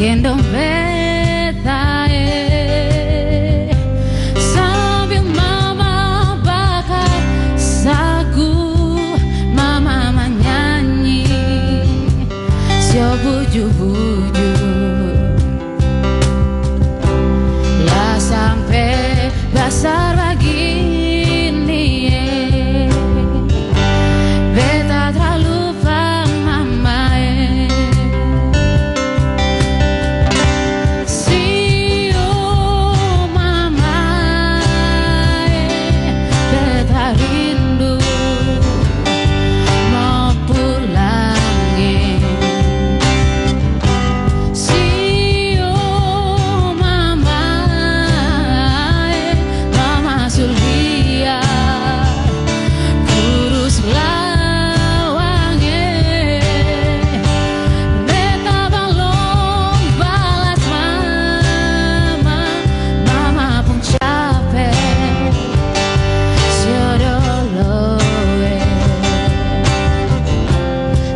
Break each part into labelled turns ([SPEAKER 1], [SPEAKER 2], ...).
[SPEAKER 1] gendong betae sambil mama bakar sagu, mama menyanyi sio buju-buju lah sampai basar begini beta terlalu mama sio mama beta rindu mau pulang sio mama mama Sulbia kurus lawange beta balong balas mama, mama pun capek sio doloe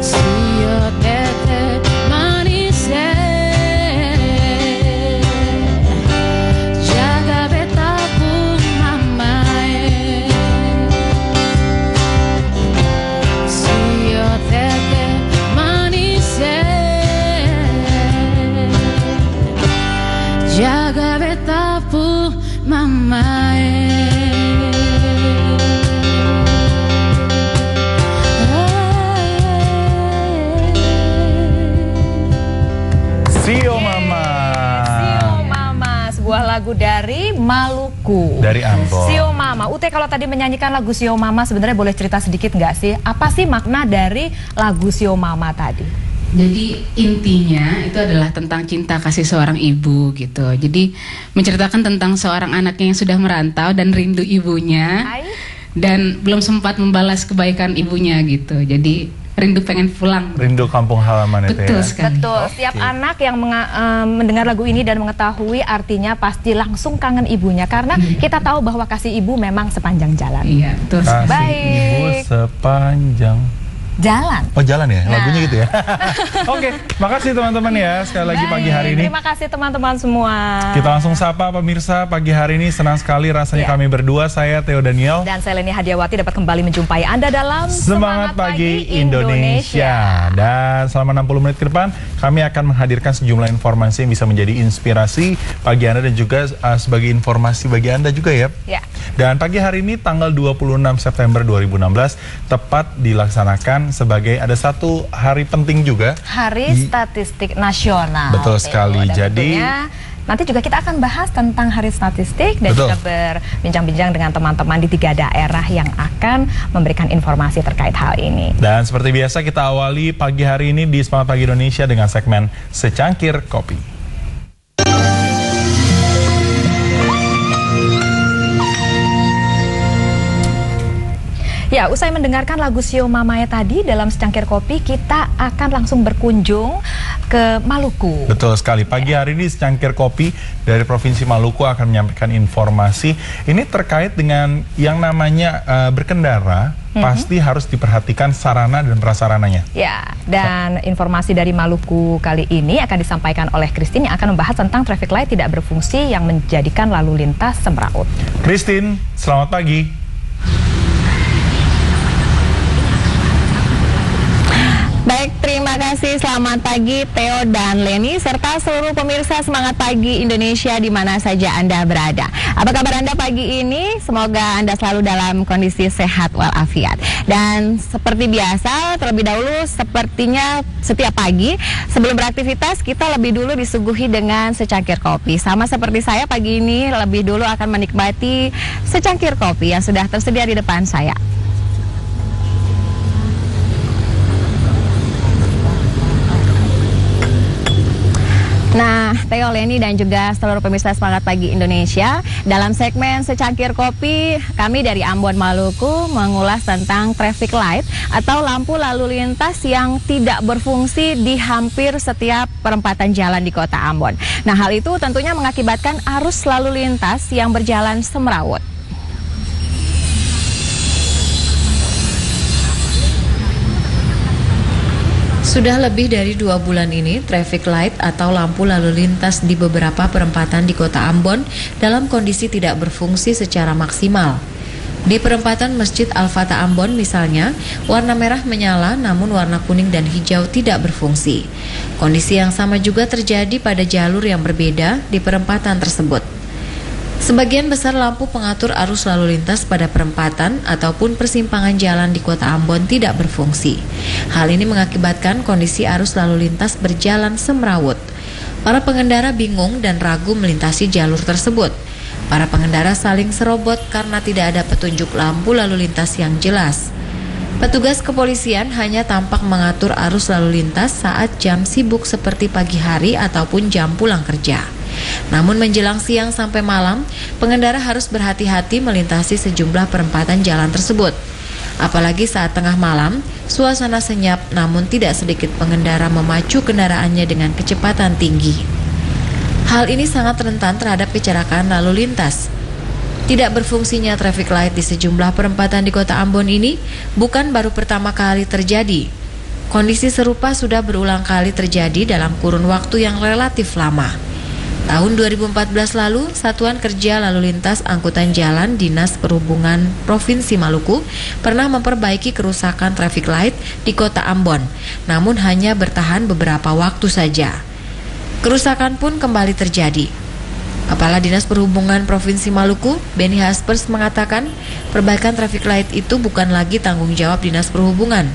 [SPEAKER 1] sio tete manise jaga beta pun mama sio tete manise jaga beta pun mama.
[SPEAKER 2] Sio Mama.
[SPEAKER 3] Sio Mama, sebuah lagu dari Maluku.
[SPEAKER 2] Dari Ambon.
[SPEAKER 3] Sio Mama. Ute kalau tadi menyanyikan lagu Sio Mama sebenarnya boleh cerita sedikit nggak sih? Apa sih makna dari lagu Sio Mama tadi?
[SPEAKER 1] Jadi intinya itu adalah tentang cinta kasih seorang ibu gitu. Jadi menceritakan tentang seorang anaknya yang sudah merantau dan rindu ibunya dan belum sempat membalas kebaikan ibunya gitu. Jadi rindu pengen pulang.
[SPEAKER 2] Rindu kampung halaman itu
[SPEAKER 1] Betul
[SPEAKER 2] ya.
[SPEAKER 1] sekali.
[SPEAKER 3] Betul, setiap anak yang mendengar lagu ini dan mengetahui artinya pasti langsung kangen ibunya. Karena kita tahu bahwa kasih ibu memang sepanjang jalan.
[SPEAKER 1] Iya, betul.
[SPEAKER 2] Kasih
[SPEAKER 3] Baik.
[SPEAKER 2] ibu sepanjang
[SPEAKER 3] Jalan.
[SPEAKER 2] Oh jalan ya,
[SPEAKER 3] Nah.
[SPEAKER 2] lagunya gitu ya. Oke, makasih teman-teman ya sekali lagi pagi hari ini.
[SPEAKER 3] Terima kasih teman-teman semua.
[SPEAKER 2] Kita langsung sapa pemirsa pagi hari ini, senang sekali rasanya kami berdua, saya Theo Daniel.
[SPEAKER 3] Dan saya Leni Hadiawati dapat kembali menjumpai Anda dalam
[SPEAKER 2] Semangat Pagi Indonesia. Dan selama 60 menit ke depan kami akan menghadirkan sejumlah informasi yang bisa menjadi inspirasi bagi Anda dan juga sebagai informasi bagi Anda juga ya.
[SPEAKER 3] Ya.
[SPEAKER 2] Dan pagi hari ini tanggal 26 September 2016 tepat dilaksanakan sebagai ada satu hari penting juga.
[SPEAKER 3] Hari Statistik Nasional.
[SPEAKER 2] Betul sekali.
[SPEAKER 3] Dan
[SPEAKER 2] Jadi
[SPEAKER 3] tentunya nanti juga kita akan bahas tentang Hari Statistik dan juga berbincang-bincang dengan teman-teman di 3 daerah yang akan memberikan informasi terkait hal ini.
[SPEAKER 2] Dan seperti biasa kita awali pagi hari ini di Semangat Pagi Indonesia dengan segmen Secangkir Kopi.
[SPEAKER 3] Ya, usai mendengarkan lagu Sio Mamae tadi dalam secangkir kopi, kita akan langsung berkunjung ke Maluku.
[SPEAKER 2] Betul sekali. Pagi hari ini secangkir kopi dari Provinsi Maluku akan menyampaikan informasi ini terkait dengan yang namanya berkendara. Pasti harus diperhatikan sarana dan prasarananya.
[SPEAKER 3] Ya, dan informasi dari Maluku kali ini akan disampaikan oleh Christine yang akan membahas tentang traffic light tidak berfungsi yang menjadikan lalu lintas semraut.
[SPEAKER 2] Christine, selamat pagi.
[SPEAKER 4] Baik, terima kasih. Selamat pagi Theo dan Leni serta seluruh pemirsa Semangat Pagi Indonesia di mana saja Anda berada. Apa kabar Anda pagi ini? Semoga Anda selalu dalam kondisi sehat walafiat. Dan seperti biasa, terlebih dahulu sepertinya setiap pagi sebelum beraktivitas kita lebih dulu disuguhi dengan secangkir kopi. Sama seperti saya pagi ini lebih dulu akan menikmati secangkir kopi yang sudah tersedia di depan saya. Nah, Theo, Leni dan juga seluruh pemirsa Semangat Pagi Indonesia, dalam segmen Secangkir Kopi, kami dari Ambon, Maluku mengulas tentang traffic light atau lampu lalu lintas yang tidak berfungsi di hampir setiap perempatan jalan di kota Ambon. Nah, hal itu tentunya mengakibatkan arus lalu lintas yang berjalan semrawut.
[SPEAKER 5] Sudah lebih dari 2 bulan ini, traffic light atau lampu lalu lintas di beberapa perempatan di kota Ambon dalam kondisi tidak berfungsi secara maksimal. Di perempatan Masjid Al-Fatah Ambon misalnya, warna merah menyala namun warna kuning dan hijau tidak berfungsi. Kondisi yang sama juga terjadi pada jalur yang berbeda di perempatan tersebut. Sebagian besar lampu pengatur arus lalu lintas pada perempatan ataupun persimpangan jalan di kota Ambon tidak berfungsi. Hal ini mengakibatkan kondisi arus lalu lintas berjalan semrawut. Para pengendara bingung dan ragu melintasi jalur tersebut. Para pengendara saling serobot karena tidak ada petunjuk lampu lalu lintas yang jelas. Petugas kepolisian hanya tampak mengatur arus lalu lintas saat jam sibuk seperti pagi hari ataupun jam pulang kerja. Namun menjelang siang sampai malam, pengendara harus berhati-hati melintasi sejumlah perempatan jalan tersebut. Apalagi saat tengah malam, suasana senyap namun tidak sedikit pengendara memacu kendaraannya dengan kecepatan tinggi. Hal ini sangat rentan terhadap kecelakaan lalu lintas. Tidak berfungsinya traffic light di sejumlah perempatan di kota Ambon ini bukan baru pertama kali terjadi. Kondisi serupa sudah berulang kali terjadi dalam kurun waktu yang relatif lama. Tahun 2014 lalu, Satuan Kerja Lalu Lintas Angkutan Jalan Dinas Perhubungan Provinsi Maluku pernah memperbaiki kerusakan traffic light di kota Ambon, namun hanya bertahan beberapa waktu saja. Kerusakan pun kembali terjadi. Kepala Dinas Perhubungan Provinsi Maluku, Benny Haspers mengatakan, perbaikan traffic light itu bukan lagi tanggung jawab Dinas Perhubungan.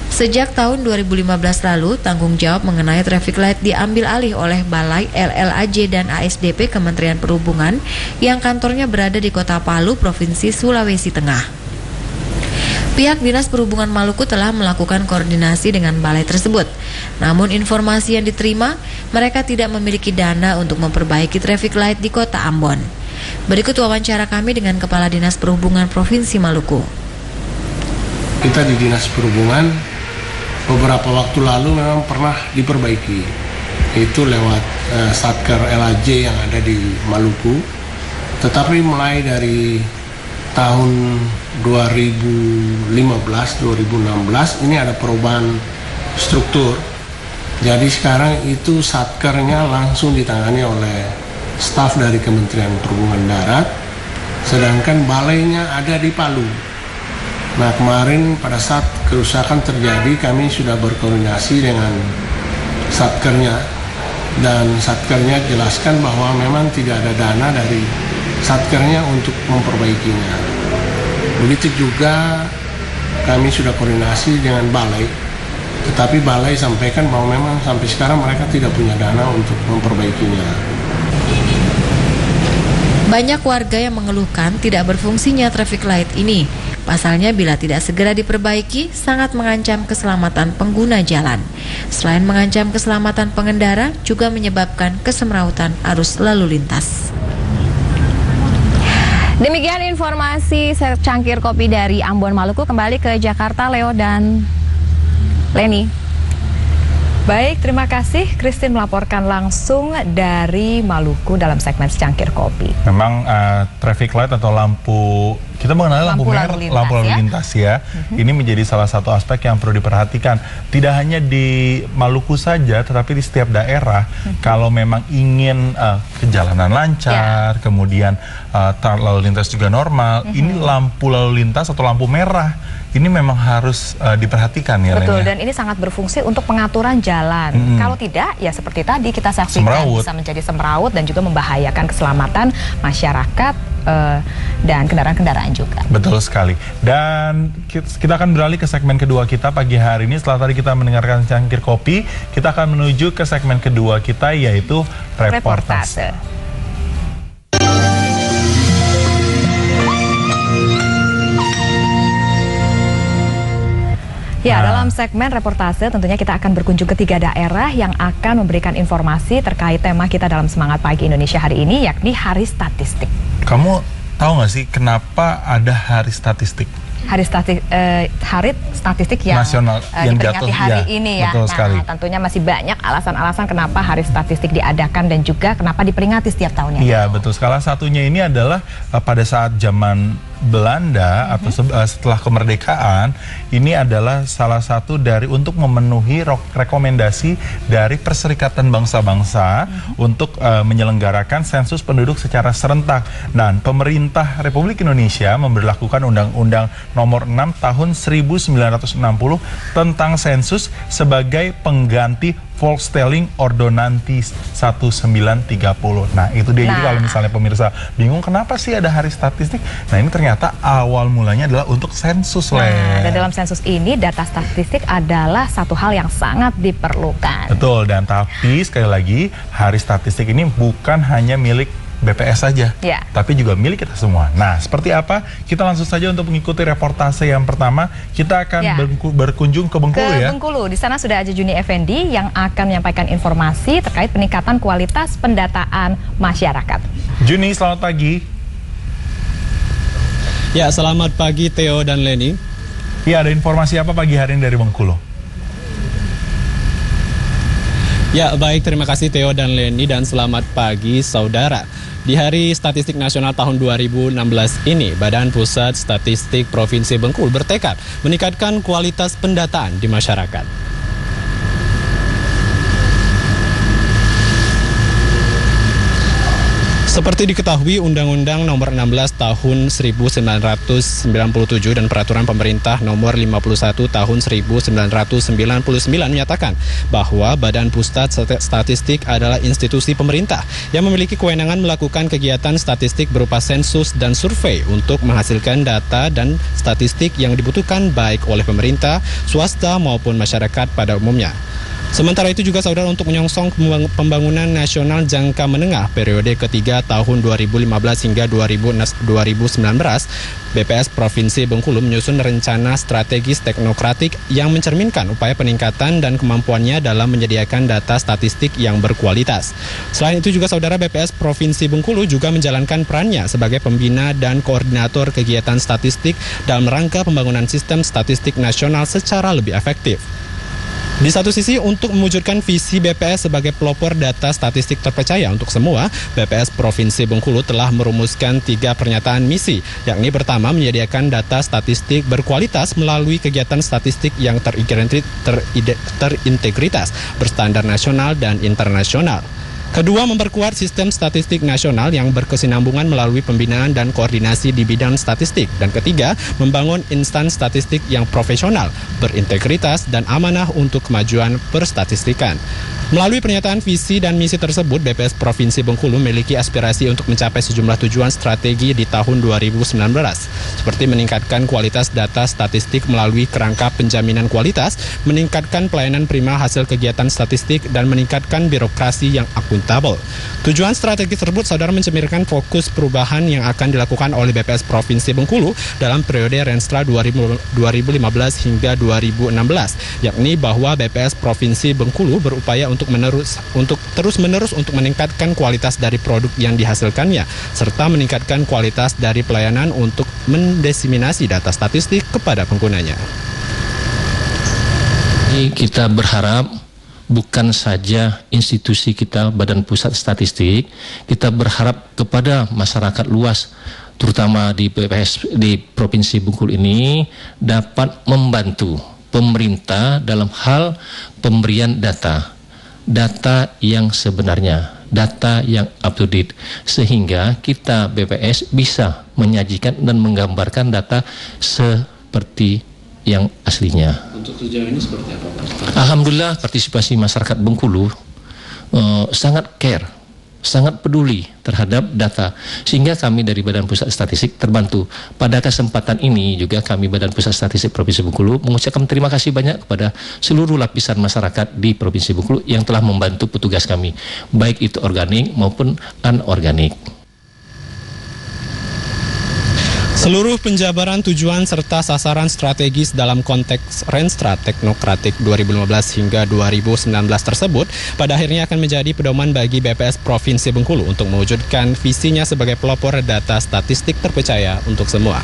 [SPEAKER 5] Sejak tahun 2015 lalu, tanggung jawab mengenai traffic light diambil alih oleh Balai LLAJ dan ASDP Kementerian Perhubungan yang kantornya berada di Kota Palu, Provinsi Sulawesi Tengah. Pihak Dinas Perhubungan Maluku telah melakukan koordinasi dengan balai tersebut. Namun informasi yang diterima, mereka tidak memiliki dana untuk memperbaiki traffic light di Kota Ambon. Berikut wawancara kami dengan Kepala Dinas Perhubungan Provinsi Maluku.
[SPEAKER 6] Kita di Dinas Perhubungan beberapa waktu lalu memang pernah diperbaiki, itu lewat Satker LAJ yang ada di Maluku. Tetapi mulai dari tahun 2015-2016 ini ada perubahan struktur. Jadi sekarang itu Satkernya langsung ditangani oleh staf dari Kementerian Perhubungan Darat, sedangkan balainya ada di Palu. Nah, kemarin pada saat kerusakan terjadi, kami sudah berkoordinasi dengan Satkernya, dan Satkernya jelaskan bahwa memang tidak ada dana dari Satkernya untuk memperbaikinya. Begitu juga kami sudah koordinasi dengan balai, tetapi balai sampaikan bahwa memang sampai sekarang mereka tidak punya dana untuk memperbaikinya.
[SPEAKER 5] Banyak warga yang mengeluhkan tidak berfungsinya traffic light ini. Pasalnya bila tidak segera diperbaiki, sangat mengancam keselamatan pengguna jalan. Selain mengancam keselamatan pengendara, juga menyebabkan kesemrautan arus lalu lintas.
[SPEAKER 4] Demikian informasi secangkir kopi dari Ambon Maluku. Kembali ke Jakarta, Leo dan Leni.
[SPEAKER 3] Baik, terima kasih Christine melaporkan langsung dari Maluku dalam segmen secangkir kopi.
[SPEAKER 2] Memang traffic light atau lampu, kita mengenal lampu lalu lintas ya. Ini menjadi salah satu aspek yang perlu diperhatikan. Tidak hanya di Maluku saja, tetapi di setiap daerah. Kalau memang ingin perjalanan lancar, kemudian lalu lintas juga normal, ini lampu lalu lintas atau lampu merah ini memang harus diperhatikan ya.
[SPEAKER 3] Betul,
[SPEAKER 2] Lenya.
[SPEAKER 3] dan ini sangat berfungsi untuk pengaturan jalan. Kalau tidak, ya seperti tadi kita saksikan bisa menjadi semrawut dan juga membahayakan keselamatan masyarakat dan kendaraan-kendaraan juga.
[SPEAKER 2] Betul sekali. Dan kita akan beralih ke segmen kedua kita pagi hari ini. Setelah tadi kita mendengarkan cangkir kopi, kita akan menuju ke segmen kedua kita, yaitu reportase.
[SPEAKER 3] Ya, dalam segmen reportase tentunya kita akan berkunjung ke 3 daerah yang akan memberikan informasi terkait tema kita dalam Semangat Pagi Indonesia hari ini, yakni Hari Statistik.
[SPEAKER 2] Kamu tahu nggak sih kenapa ada Hari Statistik?
[SPEAKER 3] Hari statistik yang
[SPEAKER 2] nasional yang
[SPEAKER 3] diperingati hari ini ya.
[SPEAKER 2] Betul sekali.
[SPEAKER 3] Tentunya masih banyak alasan-alasan kenapa Hari Statistik diadakan dan juga kenapa diperingati setiap tahunnya.
[SPEAKER 2] Iya, betul. Salah satunya ini adalah pada saat zaman Belanda atau setelah kemerdekaan, ini adalah salah satu dari untuk memenuhi rekomendasi dari Perserikatan Bangsa-Bangsa untuk menyelenggarakan sensus penduduk secara serentak. Dan pemerintah Republik Indonesia memberlakukan Undang-Undang Nomor 6 Tahun 1960 tentang sensus sebagai pengganti Volkstelling Ordonansi 1930. Nah, itu dia. Jadi kalau misalnya pemirsa bingung kenapa sih ada hari statistik, nah ini ternyata awal mulanya adalah untuk sensus.
[SPEAKER 3] Dan dalam sensus ini data statistik adalah satu hal yang sangat diperlukan.
[SPEAKER 2] Betul, dan tapi sekali lagi hari statistik ini bukan hanya milik BPS saja, tapi juga milik kita semua. Nah, seperti apa? Kita langsung saja untuk mengikuti reportase yang pertama. Kita akan berkunjung ke Bengkulu ya.
[SPEAKER 3] Bengkulu, di sana sudah ada Juni Effendi yang akan menyampaikan informasi terkait peningkatan kualitas pendataan masyarakat.
[SPEAKER 2] Juni, selamat pagi.
[SPEAKER 7] Ya, selamat pagi Theo dan Leni.
[SPEAKER 2] Ya, ada informasi apa pagi hari ini dari Bengkulu?
[SPEAKER 7] Ya, baik, terima kasih Theo dan Leni, dan selamat pagi saudara. Di Hari Statistik Nasional tahun 2016 ini, Badan Pusat Statistik Provinsi Bengkulu bertekad meningkatkan kualitas pendataan di masyarakat. Seperti diketahui, Undang-Undang Nomor 16 Tahun 1997 dan Peraturan Pemerintah Nomor 51 Tahun 1999 menyatakan bahwa Badan Pusat Statistik adalah institusi pemerintah yang memiliki kewenangan melakukan kegiatan statistik berupa sensus dan survei untuk menghasilkan data dan statistik yang dibutuhkan baik oleh pemerintah, swasta maupun masyarakat pada umumnya. Sementara itu juga saudara, untuk menyongsong pembangunan nasional jangka menengah periode ketiga tahun 2015 hingga 2019, BPS Provinsi Bengkulu menyusun rencana strategis teknokratik yang mencerminkan upaya peningkatan dan kemampuannya dalam menyediakan data statistik yang berkualitas. Selain itu juga saudara, BPS Provinsi Bengkulu juga menjalankan perannya sebagai pembina dan koordinator kegiatan statistik dalam rangka pembangunan sistem statistik nasional secara lebih efektif. Di satu sisi, untuk mewujudkan visi BPS sebagai pelopor data statistik terpercaya untuk semua, BPS Provinsi Bengkulu telah merumuskan 3 pernyataan misi, yakni pertama, menyediakan data statistik berkualitas melalui kegiatan statistik yang terintegritas, berstandar nasional dan internasional. Kedua, memperkuat sistem statistik nasional yang berkesinambungan melalui pembinaan dan koordinasi di bidang statistik. Dan ketiga, membangun instansi statistik yang profesional, berintegritas, dan amanah untuk kemajuan perstatistikan. Melalui pernyataan visi dan misi tersebut, BPS Provinsi Bengkulu memiliki aspirasi untuk mencapai sejumlah tujuan strategi di tahun 2019, seperti meningkatkan kualitas data statistik melalui kerangka penjaminan kualitas, meningkatkan pelayanan prima hasil kegiatan statistik, dan meningkatkan birokrasi yang akuntabel. Tujuan strategi tersebut, saudara, mencerminkan fokus perubahan yang akan dilakukan oleh BPS Provinsi Bengkulu dalam periode Renstra 2015 hingga 2016, yakni bahwa BPS Provinsi Bengkulu berupaya untuk terus-menerus untuk meningkatkan kualitas dari produk yang dihasilkannya, serta meningkatkan kualitas dari pelayanan untuk mendiseminasi data statistik kepada penggunanya.
[SPEAKER 8] Kita berharap bukan saja institusi kita, Badan Pusat Statistik, kita berharap kepada masyarakat luas, terutama di BPS di Provinsi Bengkulu ini, dapat membantu pemerintah dalam hal pemberian data yang sebenarnya, data yang up to date, sehingga kita BPS bisa menyajikan dan menggambarkan data seperti yang aslinya.
[SPEAKER 7] Untuk tujuan ini seperti apa, Pak?
[SPEAKER 8] Alhamdulillah, partisipasi masyarakat Bengkulu sangat care, sangat peduli terhadap data, sehingga kami dari Badan Pusat Statistik terbantu. Pada kesempatan ini juga kami Badan Pusat Statistik Provinsi Bengkulu mengucapkan terima kasih banyak kepada seluruh lapisan masyarakat di Provinsi Bengkulu yang telah membantu petugas kami, baik itu organik maupun anorganik.
[SPEAKER 7] Seluruh penjabaran tujuan serta sasaran strategis dalam konteks Renstra Teknokratik 2015 hingga 2019 tersebut pada akhirnya akan menjadi pedoman bagi BPS Provinsi Bengkulu untuk mewujudkan visinya sebagai pelopor data statistik terpercaya untuk semua.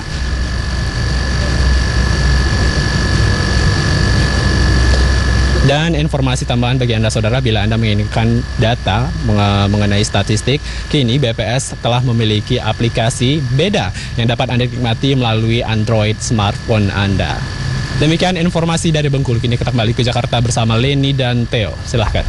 [SPEAKER 7] Dan informasi tambahan bagi Anda saudara, bila Anda menginginkan data mengenai statistik, kini BPS telah memiliki aplikasi beda yang dapat Anda nikmati melalui Android smartphone Anda. Demikian informasi dari Bengkulu. Kini kita kembali ke Jakarta bersama Leni dan Theo. Silahkan.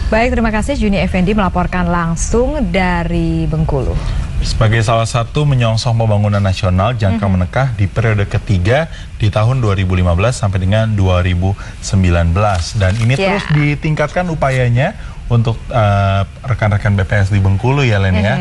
[SPEAKER 3] Baik, terima kasih Juni Effendi melaporkan langsung dari Bengkulu.
[SPEAKER 2] Sebagai salah satu menyongsong pembangunan nasional jangka menengah di periode ketiga di tahun 2015 sampai dengan 2019. Dan ini terus ditingkatkan upayanya untuk rekan-rekan BPS di Bengkulu ya Len ya.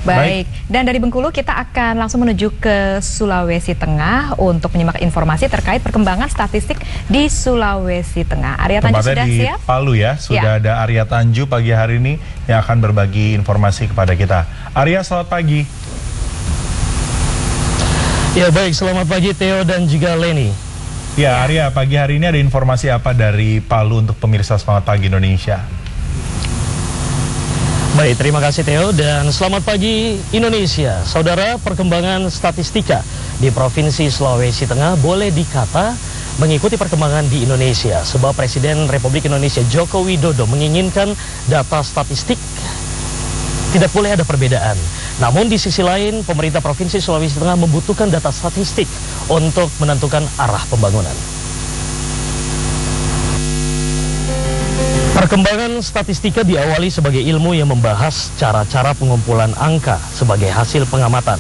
[SPEAKER 3] Baik, dan dari Bengkulu kita akan langsung menuju ke Sulawesi Tengah untuk menyimak informasi terkait perkembangan statistik di Sulawesi Tengah. Arya Tanju sudah
[SPEAKER 2] di
[SPEAKER 3] siap?
[SPEAKER 2] Palu ya, sudah ada Arya Tanju pagi hari ini yang akan berbagi informasi kepada kita. Arya, selamat pagi.
[SPEAKER 9] Ya baik, selamat pagi Theo dan juga Leni.
[SPEAKER 2] Ya Arya, pagi hari ini ada informasi apa dari Palu untuk pemirsa Semangat Pagi Indonesia?
[SPEAKER 9] Baik, terima kasih Theo dan selamat pagi Indonesia. Saudara, perkembangan statistika di Provinsi Sulawesi Tengah boleh dikata mengikuti perkembangan di Indonesia. Sebab Presiden Republik Indonesia Joko Widodo menginginkan data statistik tidak boleh ada perbedaan. Namun di sisi lain, pemerintah Provinsi Sulawesi Tengah membutuhkan data statistik untuk menentukan arah pembangunan. Perkembangan statistika diawali sebagai ilmu yang membahas cara-cara pengumpulan angka sebagai hasil pengamatan.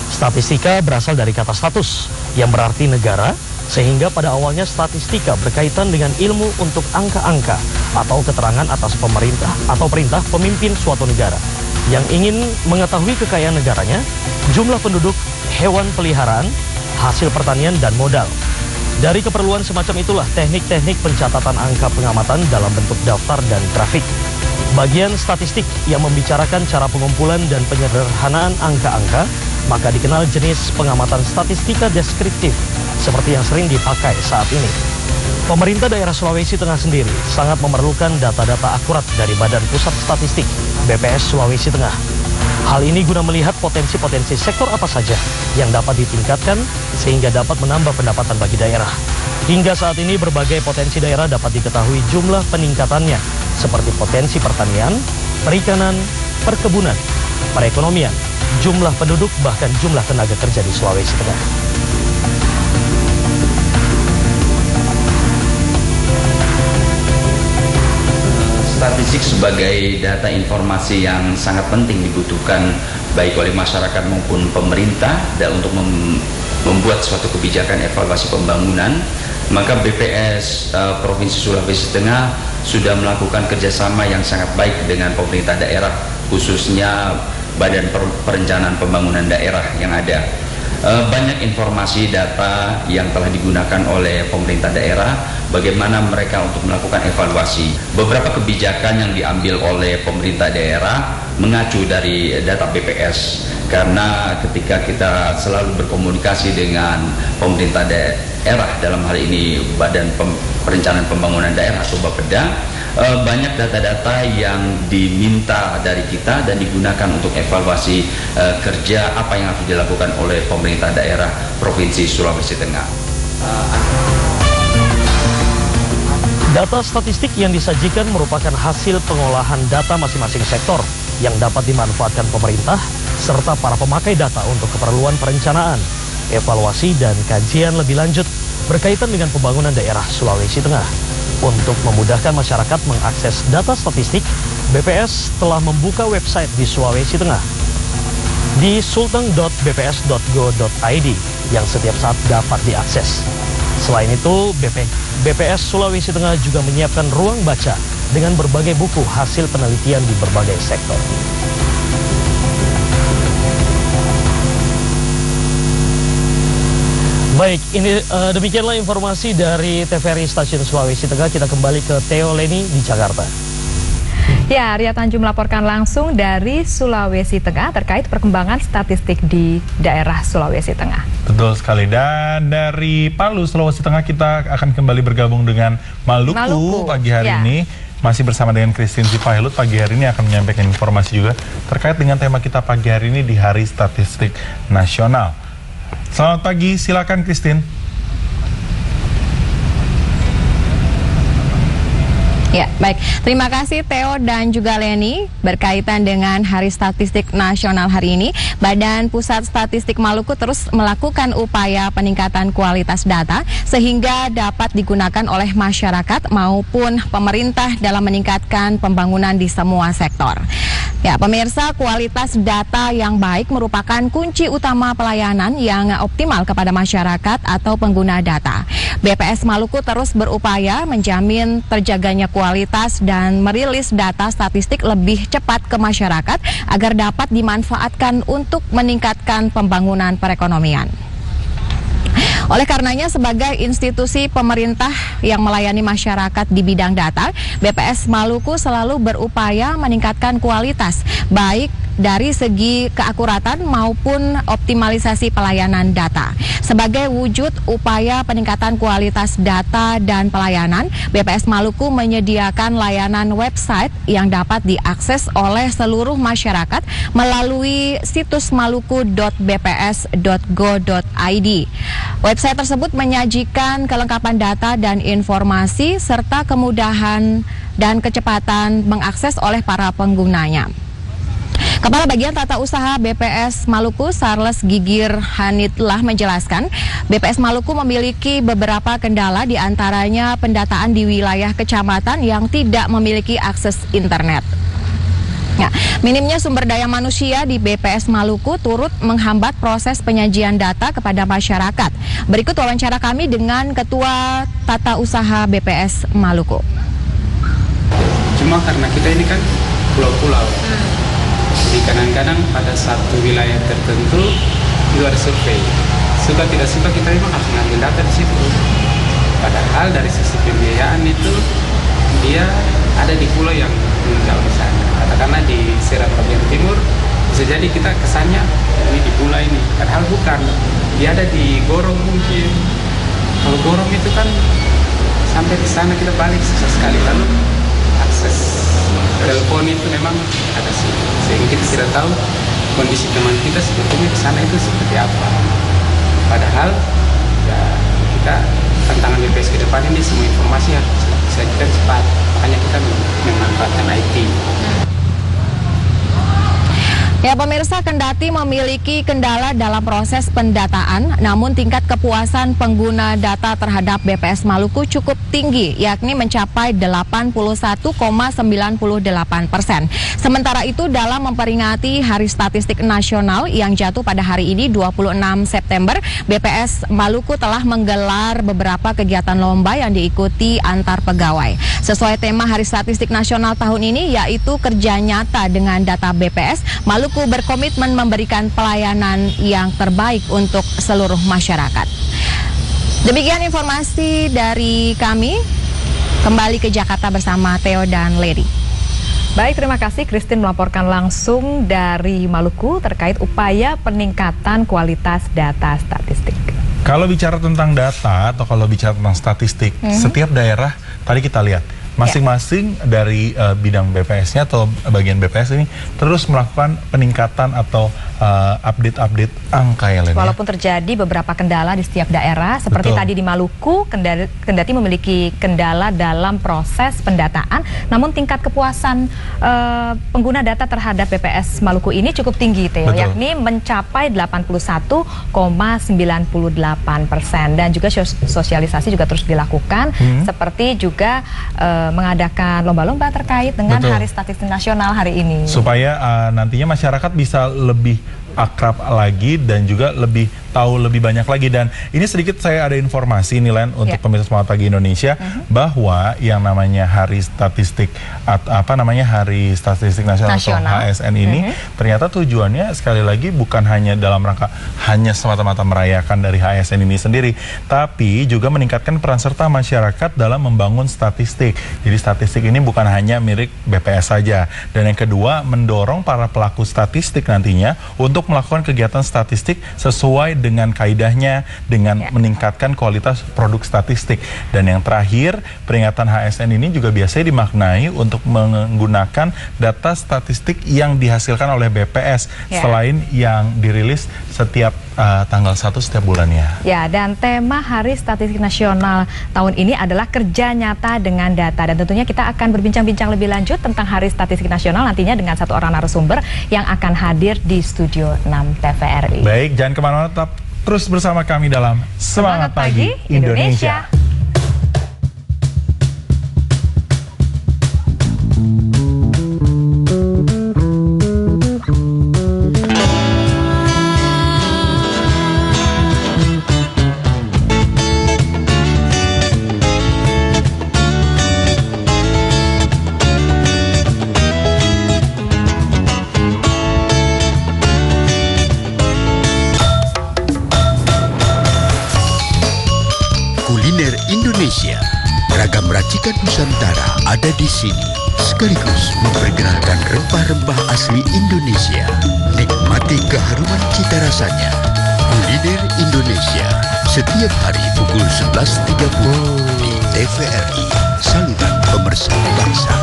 [SPEAKER 9] Statistika berasal dari kata status yang berarti negara, sehingga pada awalnya statistika berkaitan dengan ilmu untuk angka-angka atau keterangan atas pemerintah atau perintah pemimpin suatu negara yang ingin mengetahui kekayaan negaranya, jumlah penduduk, hewan peliharaan, hasil pertanian, dan modal. Dari keperluan semacam itulah teknik-teknik pencatatan angka pengamatan dalam bentuk daftar dan grafik. Bagian statistik yang membicarakan cara pengumpulan dan penyederhanaan angka-angka, maka dikenal jenis pengamatan statistika deskriptif, seperti yang sering dipakai saat ini. Pemerintah daerah Sulawesi Tengah sendiri sangat memerlukan data-data akurat dari Badan Pusat Statistik, BPS Sulawesi Tengah. Hal ini guna melihat potensi-potensi sektor apa saja yang dapat ditingkatkan sehingga dapat menambah pendapatan bagi daerah. Hingga saat ini berbagai potensi daerah dapat diketahui jumlah peningkatannya seperti potensi pertanian, perikanan, perkebunan, perekonomian, jumlah penduduk, bahkan jumlah tenaga kerja di Sulawesi Tengah.
[SPEAKER 10] Statistik sebagai data informasi yang sangat penting dibutuhkan baik oleh masyarakat maupun pemerintah dan untuk membuat suatu kebijakan evaluasi pembangunan, maka BPS Provinsi Sulawesi Tengah sudah melakukan kerjasama yang sangat baik dengan pemerintah daerah, khususnya Badan Perencanaan Pembangunan Daerah yang ada. Banyak informasi data yang telah digunakan oleh pemerintah daerah, bagaimana mereka untuk melakukan evaluasi. Beberapa kebijakan yang diambil oleh pemerintah daerah mengacu dari data BPS, karena ketika kita selalu berkomunikasi dengan pemerintah daerah, dalam hal ini Badan Perencanaan Pembangunan Daerah atau Bapeda, banyak data-data yang diminta dari kita dan digunakan untuk evaluasi kerja apa yang harus dilakukan oleh pemerintah daerah Provinsi Sulawesi Tengah.
[SPEAKER 9] Data statistik yang disajikan merupakan hasil pengolahan data masing-masing sektor yang dapat dimanfaatkan pemerintah serta para pemakai data untuk keperluan perencanaan, evaluasi, dan kajian lebih lanjut berkaitan dengan pembangunan daerah Sulawesi Tengah. Untuk memudahkan masyarakat mengakses data statistik, BPS telah membuka website di Sulawesi Tengah di sulteng.bps.go.id yang setiap saat dapat diakses. Selain itu, BPS Sulawesi Tengah juga menyiapkan ruang baca dengan berbagai buku hasil penelitian di berbagai sektor. Baik, ini demikianlah informasi dari TVRI Stasiun Sulawesi Tengah. Kita kembali ke Theo Leni di Jakarta.
[SPEAKER 3] Ya, Arya Tanju melaporkan langsung dari Sulawesi Tengah terkait perkembangan statistik di daerah Sulawesi Tengah.
[SPEAKER 2] Betul sekali. Dan dari Palu, Sulawesi Tengah, kita akan kembali bergabung dengan Maluku pagi hari ini. Masih bersama dengan Christine Sipahilut, pagi hari ini akan menyampaikan informasi juga terkait dengan tema kita pagi hari ini di Hari Statistik Nasional. Selamat pagi, silakan Christine.
[SPEAKER 4] Ya, baik. Terima kasih Theo dan juga Leni. Berkaitan dengan Hari Statistik Nasional hari ini, Badan Pusat Statistik Maluku terus melakukan upaya peningkatan kualitas data sehingga dapat digunakan oleh masyarakat maupun pemerintah dalam meningkatkan pembangunan di semua sektor. Ya, pemirsa, kualitas data yang baik merupakan kunci utama pelayanan yang optimal kepada masyarakat atau pengguna data. BPS Maluku terus berupaya menjamin terjaganya kualitas dan merilis data statistik lebih cepat ke masyarakat agar dapat dimanfaatkan untuk meningkatkan pembangunan perekonomian. Oleh karenanya, sebagai institusi pemerintah yang melayani masyarakat di bidang data, BPS Maluku selalu berupaya meningkatkan kualitas, baik dari segi keakuratan maupun optimalisasi pelayanan data. Sebagai wujud upaya peningkatan kualitas data dan pelayanan, BPS Maluku menyediakan layanan website yang dapat diakses oleh seluruh masyarakat melalui situs maluku.bps.go.id. Website tersebut menyajikan kelengkapan data dan informasi serta kemudahan dan kecepatan mengakses oleh para penggunanya. Kepala Bagian Tata Usaha BPS Maluku, Charles Gigir Hanitlah menjelaskan, BPS Maluku memiliki beberapa kendala, diantaranya pendataan di wilayah kecamatan yang tidak memiliki akses internet. Nah, minimnya sumber daya manusia di BPS Maluku turut menghambat proses penyajian data kepada masyarakat. Berikut wawancara kami dengan Ketua Tata Usaha BPS Maluku.
[SPEAKER 11] Cuma karena kita ini kan pulau-pulau, jadi kadang-kadang pada satu wilayah tertentu itu ada survei. Suka tidak suka kita memang harus mengambil data di situ. Padahal dari sisi pembiayaan itu dia ada di pulau yang jauh di sana. Katakanlah di Serat bagian timur, bisa jadi kita kesannya ini di pulau ini. Padahal bukan. Dia ada di Gorong mungkin. Kalau Gorong itu kan sampai ke sana kita balik susah sekali. Lalu akses telepon itu memang ada sih. Sehingga kita tidak tahu kondisi teman kita sebetulnya di sana itu seperti apa. Padahal ya kita tantangan BPS ke depan ini semua informasi harus bisa cepat. Makanya kita memanfaatkan IT.
[SPEAKER 4] Ya, pemirsa, kendati memiliki kendala dalam proses pendataan, namun tingkat kepuasan pengguna data terhadap BPS Maluku cukup tinggi, yakni mencapai 81,98%. Sementara itu, dalam memperingati Hari Statistik Nasional yang jatuh pada hari ini 26 September, BPS Maluku telah menggelar beberapa kegiatan lomba yang diikuti antar pegawai. Sesuai tema Hari Statistik Nasional tahun ini, yaitu kerja nyata dengan data BPS, Maluku berkomitmen memberikan pelayanan yang terbaik untuk seluruh masyarakat. Demikian informasi dari kami. Kembali ke Jakarta bersama Theo dan Lady.
[SPEAKER 3] Baik, terima kasih Christine melaporkan langsung dari Maluku terkait upaya peningkatan kualitas data statistik.
[SPEAKER 2] Kalau bicara tentang data atau kalau bicara tentang statistik, setiap daerah tadi kita lihat masing-masing dari bidang BPS-nya atau bagian BPS ini terus melakukan peningkatan atau update angka ya, Len.
[SPEAKER 3] Walaupun terjadi beberapa kendala di setiap daerah, seperti tadi di Maluku, kendati memiliki kendala dalam proses pendataan, namun tingkat kepuasan pengguna data terhadap BPS Maluku ini cukup tinggi, Theo, yakni mencapai 81,98%. Dan juga sosialisasi juga terus dilakukan, seperti juga mengadakan lomba-lomba terkait dengan Hari Statistik Nasional hari ini. Supaya
[SPEAKER 2] nantinya masyarakat bisa lebih akrab lagi dan juga lebih tahu lebih banyak lagi. Dan ini sedikit saya ada informasi nih, Len, untuk pemirsa Semangat Pagi Indonesia, bahwa yang namanya Hari Statistik Hari Statistik Nasional atau HSN ini ternyata tujuannya sekali lagi bukan hanya dalam rangka hanya semata-mata merayakan dari HSN ini sendiri, tapi juga meningkatkan peran serta masyarakat dalam membangun statistik. Jadi statistik ini bukan hanya milik BPS saja. Dan yang kedua, mendorong para pelaku statistik nantinya untuk melakukan kegiatan statistik sesuai dengan kaidahnya, dengan meningkatkan kualitas produk statistik. Dan yang terakhir, peringatan HSN ini juga biasanya dimaknai untuk menggunakan data statistik yang dihasilkan oleh BPS selain yang dirilis setiap tanggal 1 setiap bulannya.
[SPEAKER 3] Ya, dan tema Hari Statistik Nasional tahun ini adalah kerja nyata dengan data. Dan tentunya kita akan berbincang-bincang lebih lanjut tentang Hari Statistik Nasional nantinya dengan satu orang narasumber yang akan hadir di Studio 6 TVRI.
[SPEAKER 2] Baik, jangan kemana-mana, tetap terus bersama kami dalam Semangat Pagi Indonesia.
[SPEAKER 12] Indonesia, beragam racikan Nusantara ada di sini, sekaligus memperkenalkan rempah-rempah asli Indonesia. Nikmati keharuman cita rasanya. Kuliner Indonesia, setiap hari pukul 11.30 di TVRI, saluran pemersatu bangsa.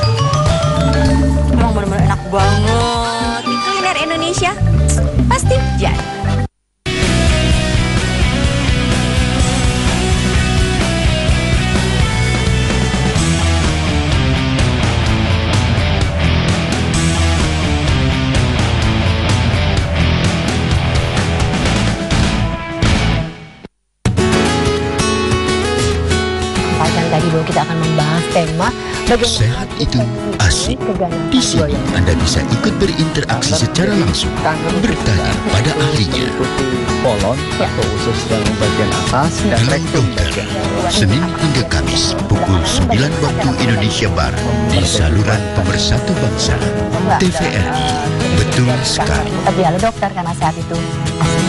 [SPEAKER 4] Emang benar-benar enak banget. Kuliner Indonesia pasti jadi.
[SPEAKER 13] Tadi bahwa kita akan membahas tema
[SPEAKER 12] sehat itu asik. Di sini Anda bisa ikut berinteraksi secara langsung, bertanya pada ahlinya.
[SPEAKER 14] Kolon atau usus yang bagian atas dan rektum bagian bawah.
[SPEAKER 12] Senin hingga Kamis pukul 9 waktu Indonesia Barat di saluran Pemersatu Bangsa TVRI. Betul sekali.
[SPEAKER 13] Tapi halo dokter, karena sehat itu asik.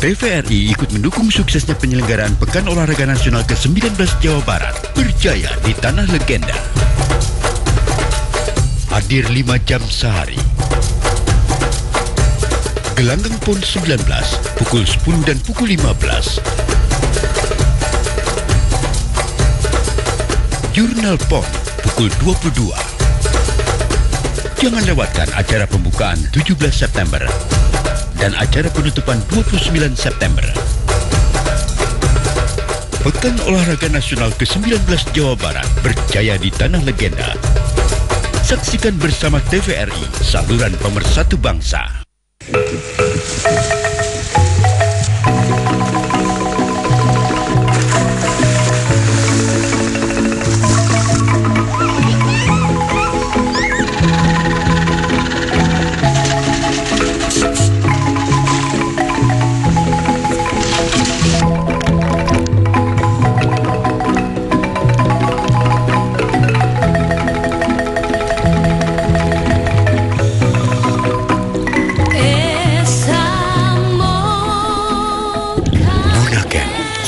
[SPEAKER 12] TVRI ikut mendukung suksesnya penyelenggaraan Pekan Olahraga Nasional ke-19 Jawa Barat, berjaya di Tanah Legenda. Hadir 5 jam sehari. Gelanggang PON 19, pukul 10 dan pukul 15. Jurnal PON, pukul 22. Jangan lewatkan acara pembukaan 17 September. Dan acara penutupan 29 September. Pekan Olahraga Nasional ke-19 Jawa Barat berjaya di Tanah Legenda. Saksikan bersama TVRI, saluran pemersatu bangsa.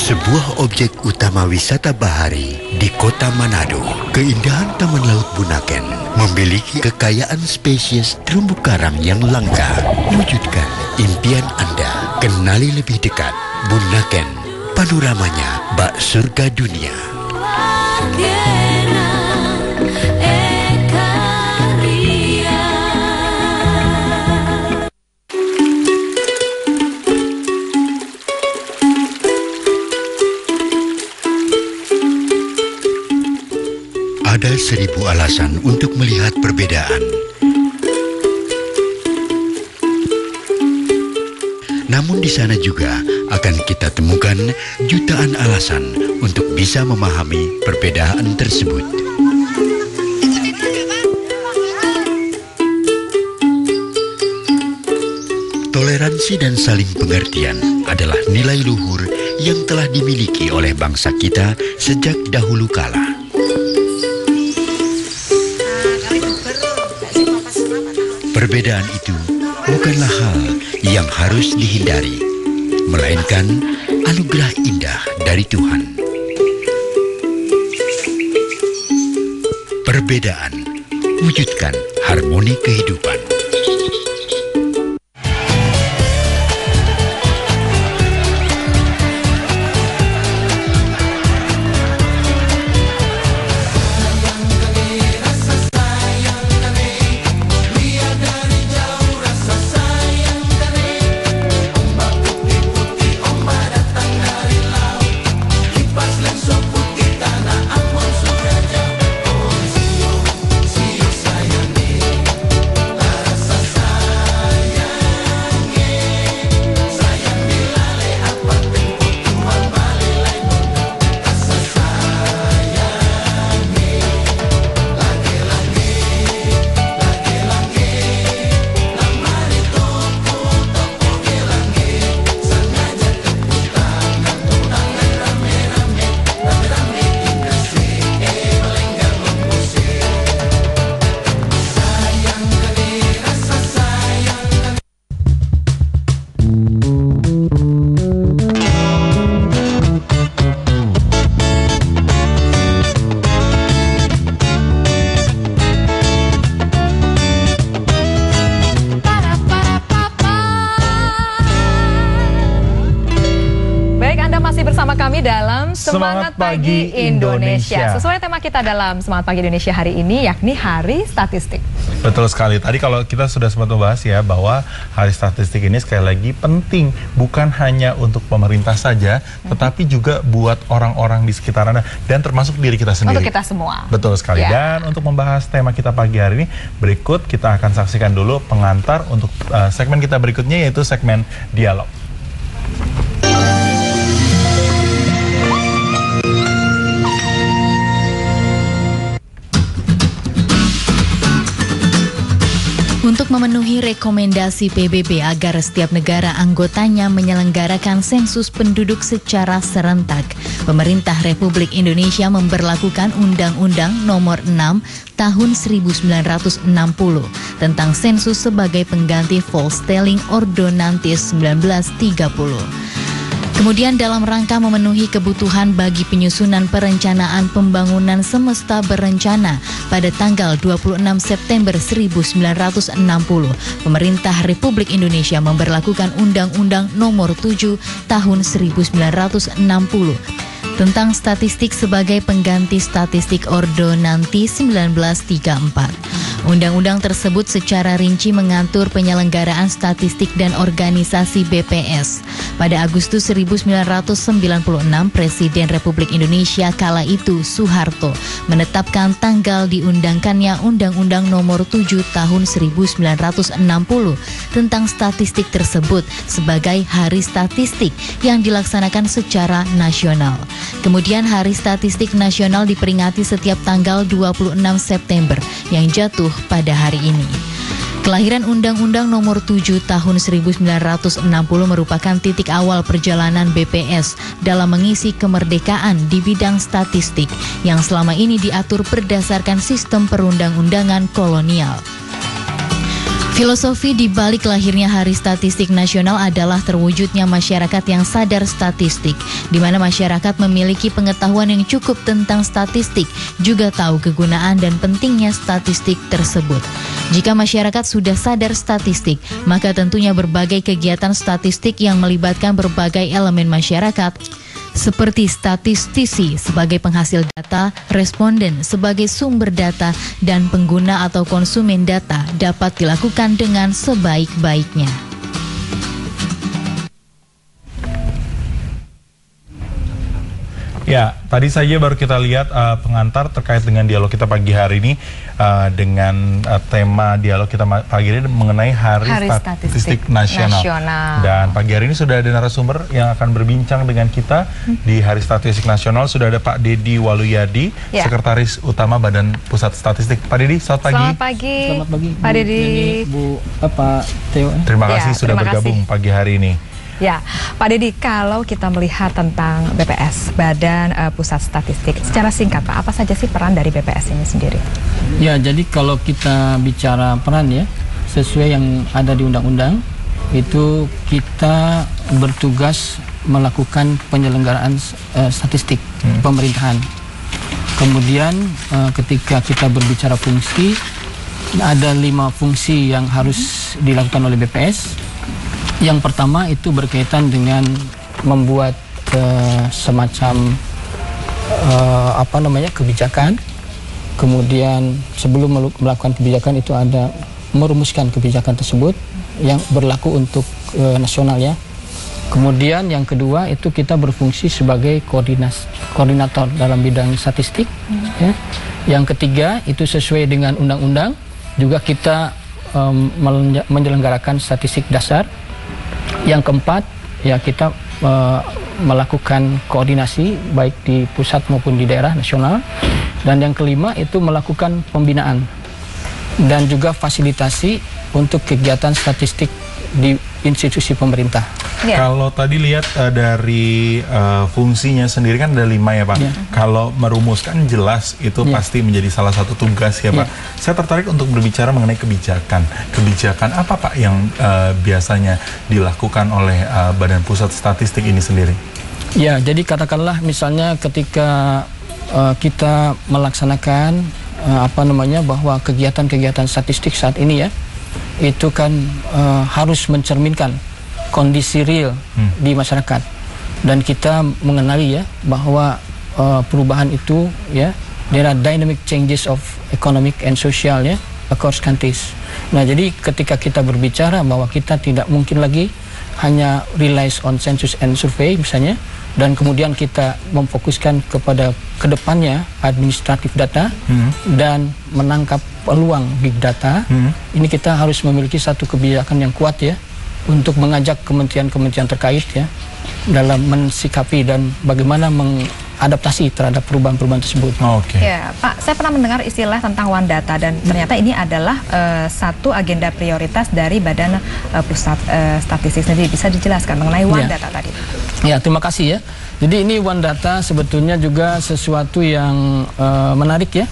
[SPEAKER 12] Sebuah objek utama wisata bahari di kota Manado, keindahan Taman Laut Bunaken memiliki kekayaan spesies terumbu karang yang langka. Wujudkan impian Anda, kenali lebih dekat Bunaken, panoramanya bak surga dunia. Ada 1000 alasan untuk melihat perbedaan. Namun di sana juga akan kita temukan jutaan alasan untuk bisa memahami perbedaan tersebut. Toleransi dan saling pengertian adalah nilai luhur yang telah dimiliki oleh bangsa kita sejak dahulu kala. Perbedaan itu bukanlah hal yang harus dihindari, melainkan anugerah indah dari Tuhan. Perbedaan, wujudkan harmoni kehidupan.
[SPEAKER 15] We are
[SPEAKER 3] Anda masih bersama kami dalam Semangat Pagi Indonesia. Sesuai tema kita dalam Semangat Pagi Indonesia hari ini, yakni Hari Statistik.
[SPEAKER 2] Betul sekali. Tadi kalau kita sudah sempat membahas ya bahwa Hari Statistik ini sekali lagi penting bukan hanya untuk pemerintah saja, tetapi juga buat orang-orang di sekitar Anda dan termasuk diri kita sendiri.
[SPEAKER 3] Untuk kita semua.
[SPEAKER 2] Betul sekali. Ya. Dan untuk membahas tema kita pagi hari ini, berikut kita akan saksikan dulu pengantar untuk segmen kita berikutnya, yaitu segmen Dialog.
[SPEAKER 15] Untuk memenuhi rekomendasi PBB agar setiap negara anggotanya menyelenggarakan sensus penduduk secara serentak, pemerintah Republik Indonesia memberlakukan Undang-Undang Nomor 6 Tahun 1960 tentang sensus sebagai pengganti False Telling Ordonantis 1930. Kemudian dalam rangka memenuhi kebutuhan bagi penyusunan perencanaan pembangunan semesta berencana pada tanggal 26 September 1960, pemerintah Republik Indonesia memberlakukan Undang-Undang Nomor 7 Tahun 1960 tentang statistik sebagai pengganti statistik Ordonansi 1934. Undang-undang tersebut secara rinci mengatur penyelenggaraan statistik dan organisasi BPS. Pada Agustus 1996, Presiden Republik Indonesia kala itu Soeharto menetapkan tanggal diundangkannya Undang-Undang Nomor 7 Tahun 1960 tentang statistik tersebut sebagai Hari Statistik yang dilaksanakan secara nasional. Kemudian Hari Statistik Nasional diperingati setiap tanggal 26 September yang jatuh pada hari ini. Kelahiran Undang-Undang Nomor 7 Tahun 1960 merupakan titik awal perjalanan BPS dalam mengisi kemerdekaan di bidang statistik yang selama ini diatur berdasarkan sistem perundang-undangan kolonial. Filosofi di balik lahirnya Hari Statistik Nasional adalah terwujudnya masyarakat yang sadar statistik, di mana masyarakat memiliki pengetahuan yang cukup tentang statistik, juga tahu kegunaan dan pentingnya statistik tersebut. Jika masyarakat sudah sadar statistik, maka tentunya berbagai kegiatan statistik yang melibatkan berbagai elemen masyarakat, seperti statistisi sebagai penghasil data, responden sebagai sumber data, dan pengguna atau konsumen data dapat dilakukan dengan sebaik-baiknya.
[SPEAKER 2] Ya, tadi saja baru kita lihat pengantar terkait dengan dialog kita pagi hari ini dengan tema dialog kita pagi ini mengenai Hari Statistik Nasional. Dan pagi hari ini sudah ada narasumber yang akan berbincang dengan kita di Hari Statistik Nasional. Sudah ada Pak Dedi Waluyadi, Sekretaris Utama Badan Pusat Statistik. Pak Dedi, selamat pagi.
[SPEAKER 16] Selamat pagi. Selamat pagi, Pak Dedi. Bu Pak Theo.
[SPEAKER 2] Terima kasih sudah bergabung pagi hari ini.
[SPEAKER 3] Ya, Pak Dedi, kalau kita melihat tentang BPS, Badan Pusat Statistik, secara singkat Pak, apa saja sih peran dari BPS ini sendiri?
[SPEAKER 16] Ya, jadi kalau kita bicara peran ya, sesuai yang ada di undang-undang, itu kita bertugas melakukan penyelenggaraan statistik pemerintahan. Kemudian ketika kita berbicara fungsi, ada 5 fungsi yang harus dilakukan oleh BPS. Yang pertama itu berkaitan dengan membuat semacam kebijakan. Kemudian sebelum melakukan kebijakan itu ada merumuskan kebijakan tersebut yang berlaku untuk nasional ya. Kemudian yang kedua itu kita berfungsi sebagai koordinator dalam bidang statistik. Ya. Yang ketiga itu sesuai dengan undang-undang juga kita menyelenggarakan statistik dasar. Yang keempat, ya kita melakukan koordinasi baik di pusat maupun di daerah nasional. Dan yang kelima itu melakukan pembinaan dan juga fasilitasi untuk kegiatan statistik di institusi pemerintah.
[SPEAKER 2] Kalau tadi lihat dari fungsinya sendiri kan ada 5 ya Pak. Kalau merumuskan jelas itu pasti menjadi salah satu tugas ya Pak. Saya tertarik untuk berbicara mengenai kebijakan. Kebijakan apa Pak yang biasanya dilakukan oleh Badan Pusat Statistik ini sendiri?
[SPEAKER 16] Ya, jadi katakanlah misalnya ketika kita melaksanakan bahwa kegiatan-kegiatan statistik saat ini ya, itu kan harus mencerminkan kondisi real di masyarakat. dan kita mengenali ya bahwa perubahan itu ya, there are dynamic changes of economic and social ya across countries. Nah, jadi ketika kita berbicara bahwa kita tidak mungkin lagi hanya relies on census and survey misalnya, dan kemudian kita memfokuskan kepada kedepannya administratif data dan menangkap peluang big data, ini kita harus memiliki satu kebijakan yang kuat ya untuk mengajak kementerian-kementerian terkait ya dalam mensikapi dan bagaimana mengadaptasi terhadap perubahan-perubahan tersebut.
[SPEAKER 3] Ya, Pak, saya pernah mendengar istilah tentang One Data dan ternyata ini adalah satu agenda prioritas dari Badan Pusat Statistik sendiri. Bisa dijelaskan mengenai One Data tadi?
[SPEAKER 16] Ya, terima kasih ya. Jadi ini One Data sebetulnya juga sesuatu yang menarik ya.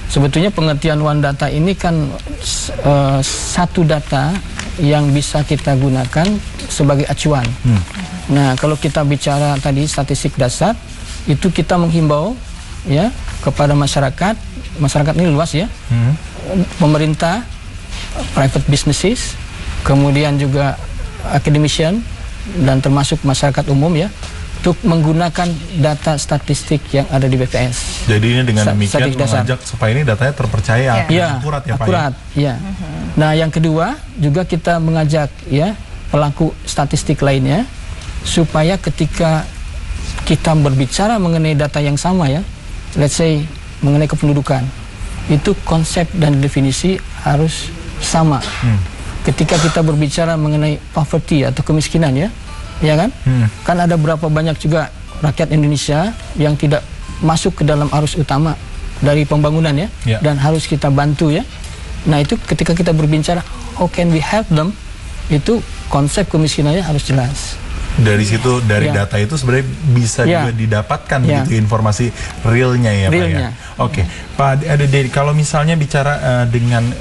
[SPEAKER 16] Sebetulnya pengertian One Data ini kan satu data yang bisa kita gunakan sebagai acuan. Nah, kalau kita bicara tadi statistik dasar, itu kita menghimbau ya kepada masyarakat ini luas ya, pemerintah, private businesses, kemudian juga academician dan termasuk masyarakat umum ya, untuk menggunakan data statistik yang ada di BPS.
[SPEAKER 2] Jadi ini dengan demikian mengajak supaya ini datanya terpercaya, akurat ya Pak.
[SPEAKER 16] Akurat, ya. Nah, yang kedua juga kita mengajak ya pelaku statistik lainnya supaya ketika kita berbicara mengenai data yang sama ya, let's say mengenai kependudukan, itu konsep dan definisi harus sama. Ketika kita berbicara mengenai poverty atau kemiskinan ya kan? Kan ada berapa banyak juga rakyat Indonesia yang tidak masuk ke dalam arus utama dari pembangunan ya, dan harus kita bantu ya. Nah, itu ketika kita berbicara how can we help them, itu konsep kemiskinannya harus jelas.
[SPEAKER 2] Dari situ, dari data itu sebenarnya bisa juga didapatkan gitu informasi realnya ya Pak ya. Oke, Pak Dede, kalau misalnya bicara dengan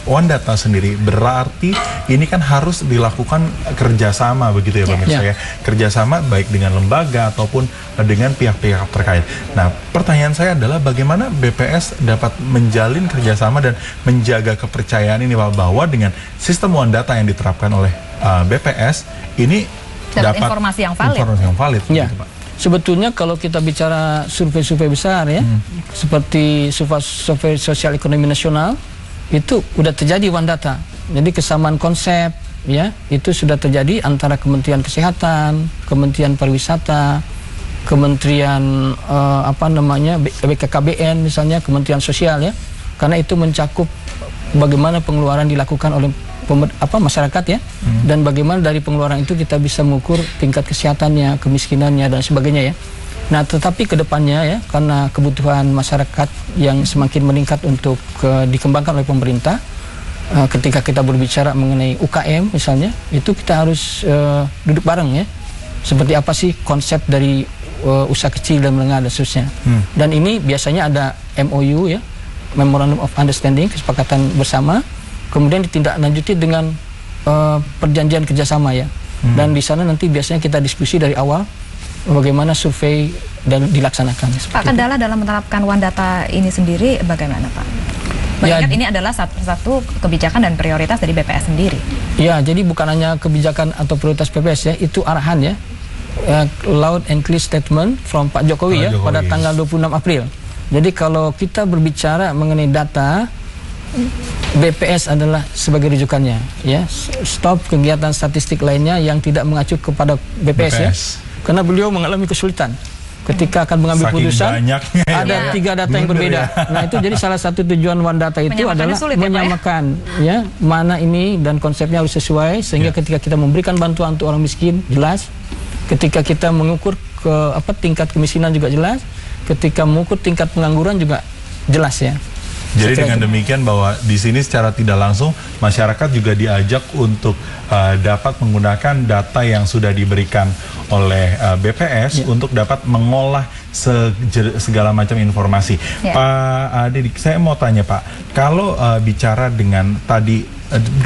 [SPEAKER 2] One Data sendiri, berarti ini kan harus dilakukan kerjasama begitu ya Pak Mirsa ya. Kerjasama baik dengan lembaga ataupun dengan pihak-pihak terkait. Nah, pertanyaan saya adalah bagaimana BPS dapat menjalin kerjasama dan menjaga kepercayaan ini Pak, bahwa dengan sistem One Data yang diterapkan oleh BPS ini dapat informasi yang valid.
[SPEAKER 16] Ya. Gitu, Pak. Sebetulnya kalau kita bicara survei-survei besar ya, seperti survei sosial ekonomi nasional, itu udah terjadi One Data. Jadi kesamaan konsep ya, itu sudah terjadi antara Kementerian Kesehatan, Kementerian Pariwisata, Kementerian BKKBN misalnya, Kementerian Sosial ya. Karena itu mencakup bagaimana pengeluaran dilakukan oleh masyarakat ya, dan bagaimana dari pengeluaran itu kita bisa mengukur tingkat kesehatannya, kemiskinannya dan sebagainya ya. Nah, tetapi kedepannya ya, karena kebutuhan masyarakat yang semakin meningkat untuk dikembangkan oleh pemerintah, ketika kita berbicara mengenai UKM misalnya, itu kita harus duduk bareng ya. Seperti apa sih konsep dari usaha kecil dan menengah dan seterusnya. Dan ini biasanya ada MOU ya, Memorandum of Understanding, kesepakatan bersama. Kemudian ditindaklanjuti dengan perjanjian kerjasama ya, dan di sana nanti biasanya kita diskusi dari awal bagaimana survei dan dilaksanakan.
[SPEAKER 3] Pak, kendala dalam menerapkan One Data ini sendiri bagaimana Pak? Mengingat ini adalah satu kebijakan dan prioritas dari BPS sendiri.
[SPEAKER 16] Ya, jadi bukan hanya kebijakan atau prioritas BPS ya, itu arahan ya, loud and clear statement from Pak Jokowi ya pada tanggal 26 April. Jadi kalau kita berbicara mengenai data, BPS adalah sebagai rujukannya ya. Stop kegiatan statistik lainnya yang tidak mengacu kepada BPS ya. Karena beliau mengalami kesulitan ketika akan mengambil putusan, ada 3 data yang berbeda. Nah, itu jadi salah satu tujuan One Data itu adalah menyamakan ya, mana ini dan konsepnya harus sesuai sehingga ketika kita memberikan bantuan untuk orang miskin jelas, ketika kita mengukur tingkat kemiskinan juga jelas, ketika mengukur tingkat pengangguran juga jelas ya.
[SPEAKER 2] Jadi dengan demikian bahwa di sini secara tidak langsung masyarakat juga diajak untuk dapat menggunakan data yang sudah diberikan oleh BPS untuk dapat mengolah segala macam informasi. Pak Dedik, saya mau tanya Pak, kalau bicara dengan tadi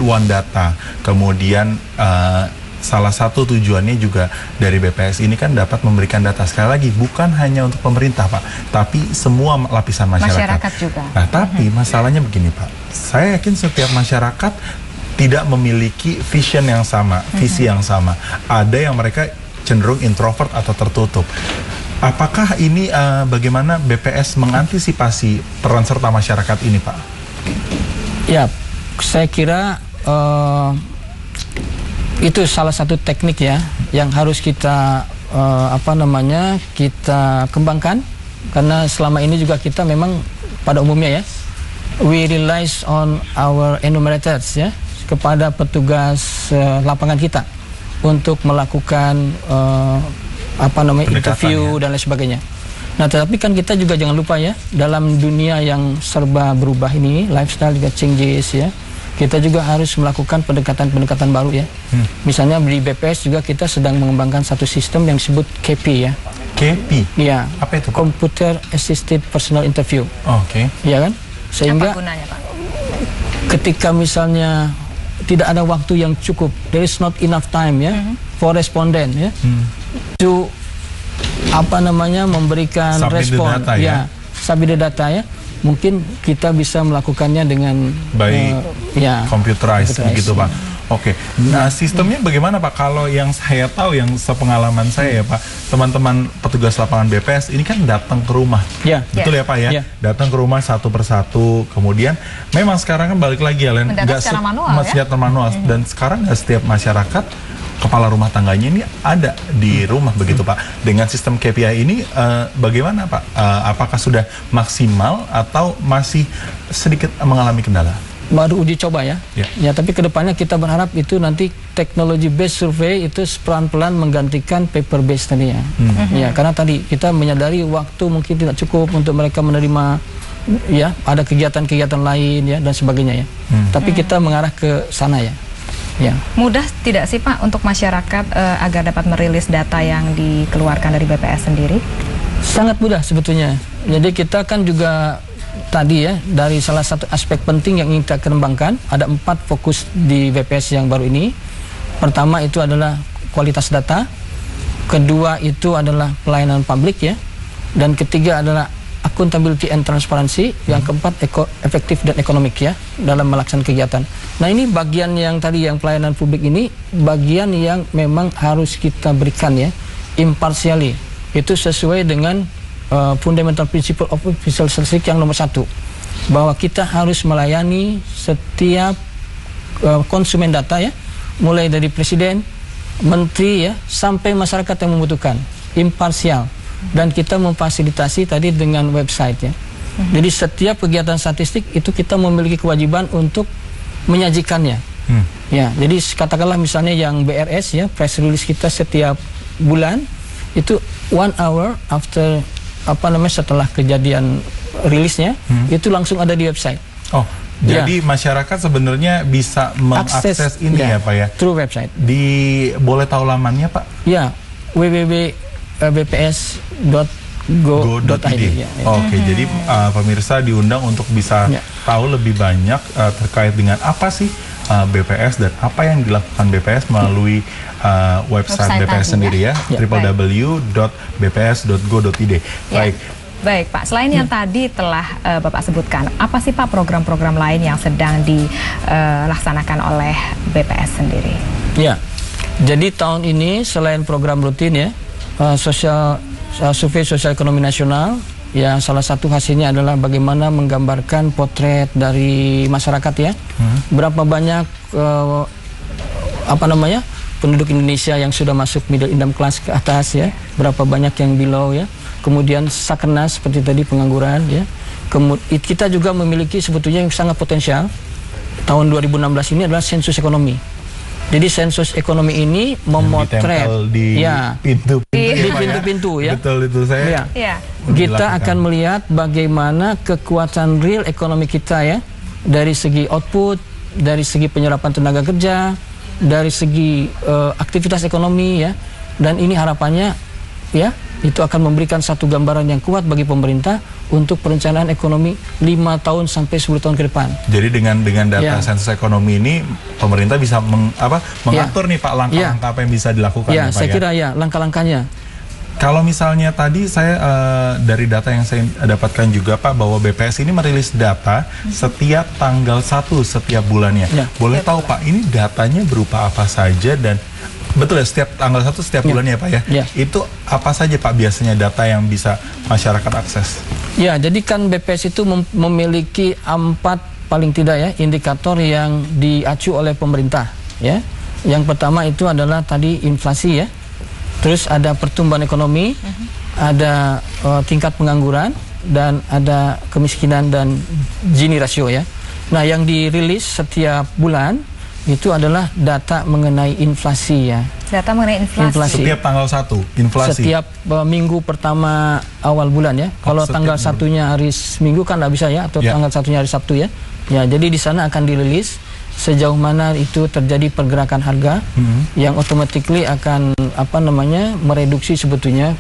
[SPEAKER 2] One Data, kemudian salah satu tujuannya juga dari BPS ini kan dapat memberikan data, sekali lagi bukan hanya untuk pemerintah Pak, tapi semua lapisan masyarakat
[SPEAKER 3] juga.
[SPEAKER 2] Nah, tapi masalahnya begini Pak, saya yakin setiap masyarakat tidak memiliki vision yang sama, visi yang sama. Ada yang mereka cenderung introvert atau tertutup. Apakah ini bagaimana BPS mengantisipasi peran serta masyarakat ini, Pak?
[SPEAKER 16] Ya, saya kira itu salah satu teknik ya yang harus kita kita kembangkan, karena selama ini juga kita memang pada umumnya ya, we relies on our enumerators ya, kepada petugas lapangan kita untuk melakukan interview dan lain sebagainya. Nah, tetapi kan kita juga jangan lupa ya, dalam dunia yang serba berubah ini, lifestyle juga changes ya, kita juga harus melakukan pendekatan-pendekatan baru ya. Misalnya di BPS juga kita sedang mengembangkan satu sistem yang disebut KP ya.
[SPEAKER 2] KP?
[SPEAKER 16] Iya.
[SPEAKER 2] Apa itu, Pak?
[SPEAKER 16] Computer Assisted Personal Interview.
[SPEAKER 2] Oke.
[SPEAKER 16] Iya kan? Sehingga
[SPEAKER 3] apa gunanya, Pak?
[SPEAKER 16] ketika misalnya tidak ada waktu yang cukup, there is not enough time ya for respondent ya, to memberikan respon submit the data ya, mungkin kita bisa melakukannya dengan
[SPEAKER 2] baik, computerized begitu, Pak. Oke. Nah, sistemnya bagaimana, Pak? Kalau yang saya tahu, yang sepengalaman saya ya, Pak, teman-teman petugas lapangan BPS ini kan datang ke rumah. Betul ya, Pak ya? Datang ke rumah satu persatu. Kemudian memang sekarang kan balik lagi ya, Len,
[SPEAKER 3] secara manual ya?
[SPEAKER 2] Manual. Dan sekarang nggak setiap masyarakat kepala rumah tangganya ini ada di rumah begitu, Pak. Dengan sistem KPI ini bagaimana, Pak? Apakah sudah maksimal atau masih sedikit mengalami kendala?
[SPEAKER 16] Baru uji coba ya. Ya, tapi kedepannya kita berharap itu nanti teknologi based survey itu pelan-pelan menggantikan paper based tadi ya. Ya, karena tadi kita menyadari waktu mungkin tidak cukup untuk mereka menerima ya, ada kegiatan-kegiatan lain ya dan sebagainya ya. Tapi kita mengarah ke sana ya. Ya.
[SPEAKER 3] Mudah tidak sih, Pak, untuk masyarakat agar dapat merilis data yang dikeluarkan dari BPS sendiri?
[SPEAKER 16] Sangat mudah sebetulnya. Jadi kita kan juga tadi ya, dari salah satu aspek penting yang ingin kita kembangkan, ada 4 fokus di BPS yang baru ini. Pertama itu adalah kualitas data, kedua itu adalah pelayanan publik ya, dan ketiga adalah accountability and transparency, yang keempat efektif dan ekonomik ya dalam melaksanakan kegiatan. Nah, ini bagian yang tadi yang pelayanan publik ini bagian yang memang harus kita berikan ya, impartially. Itu sesuai dengan fundamental principle of official statistics yang nomor 1, bahwa kita harus melayani setiap konsumen data ya, mulai dari presiden, menteri ya, sampai masyarakat yang membutuhkan, imparsial. Dan kita memfasilitasi tadi dengan website ya. Jadi setiap kegiatan statistik itu kita memiliki kewajiban untuk menyajikannya. Ya, jadi katakanlah misalnya yang BRS ya, press release kita setiap bulan itu 1 hour after setelah kejadian rilisnya itu langsung ada di website.
[SPEAKER 2] Oh, jadi masyarakat sebenarnya bisa mengakses ini ya, Pak ya?
[SPEAKER 16] Through website.
[SPEAKER 2] Boleh tahu lamannya, Pak?
[SPEAKER 16] Ya, www.bps.go.id.
[SPEAKER 2] Oke, jadi pemirsa diundang untuk bisa tahu lebih banyak terkait dengan apa sih BPS dan apa yang dilakukan BPS melalui website BPS sendiri ya, www.bps.go.id.
[SPEAKER 3] Baik, Pak. Selain yang tadi telah Bapak sebutkan, apa sih, Pak, program-program lain yang sedang dilaksanakan oleh BPS sendiri?
[SPEAKER 16] Ya, jadi tahun ini selain program rutin ya, survei sosial ekonomi nasional, ya salah satu hasilnya adalah bagaimana menggambarkan potret dari masyarakat ya. Berapa banyak penduduk Indonesia yang sudah masuk middle income class ke atas ya, berapa banyak yang below ya. Kemudian sakenas seperti tadi pengangguran ya. Kita juga memiliki sebetulnya yang sangat potensial. Tahun 2016 ini adalah sensus ekonomi. Jadi sensus ekonomi ini memotret
[SPEAKER 2] di
[SPEAKER 16] pintu-pintu ya.
[SPEAKER 2] Betul, itu saya.
[SPEAKER 16] Kita akan melihat bagaimana kekuatan real ekonomi kita ya, dari segi output, dari segi penyerapan tenaga kerja, dari segi aktivitas ekonomi ya. Dan ini harapannya ya, itu akan memberikan satu gambaran yang kuat bagi pemerintah untuk perencanaan ekonomi 5 tahun sampai 10 tahun ke depan. Jadi dengan data
[SPEAKER 2] sensus ekonomi ini pemerintah bisa mengatur nih, Pak, langkah-langkah apa yang bisa dilakukan
[SPEAKER 16] ya,
[SPEAKER 2] Pak,
[SPEAKER 16] saya kira ya langkah-langkahnya.
[SPEAKER 2] Kalau misalnya tadi saya dari data yang saya dapatkan juga, Pak, bahwa BPS ini merilis data setiap tanggal 1 setiap bulannya. Boleh tahu, Pak, ini datanya berupa apa saja dan Betul ya, setiap tanggal 1 setiap bulannya ya Pak ya?
[SPEAKER 16] Ya.
[SPEAKER 2] Itu apa saja Pak biasanya data yang bisa masyarakat akses?
[SPEAKER 16] Ya, jadi kan BPS itu memiliki 4 paling tidak ya indikator yang diacu oleh pemerintah ya. Yang pertama itu adalah tadi inflasi ya. Terus ada pertumbuhan ekonomi, ada tingkat pengangguran, dan ada kemiskinan dan Gini rasio ya. Nah, yang dirilis setiap bulan itu adalah data mengenai inflasi ya.
[SPEAKER 3] Data mengenai inflasi.
[SPEAKER 2] Setiap tanggal 1 inflasi.
[SPEAKER 16] Setiap minggu pertama awal bulan ya. Kalau tanggal 1-nya hari Minggu kan nggak bisa ya, atau tanggal 1-nya hari Sabtu ya. Ya, jadi di sana akan dirilis sejauh mana itu terjadi pergerakan harga yang automatically akan mereduksi sebetulnya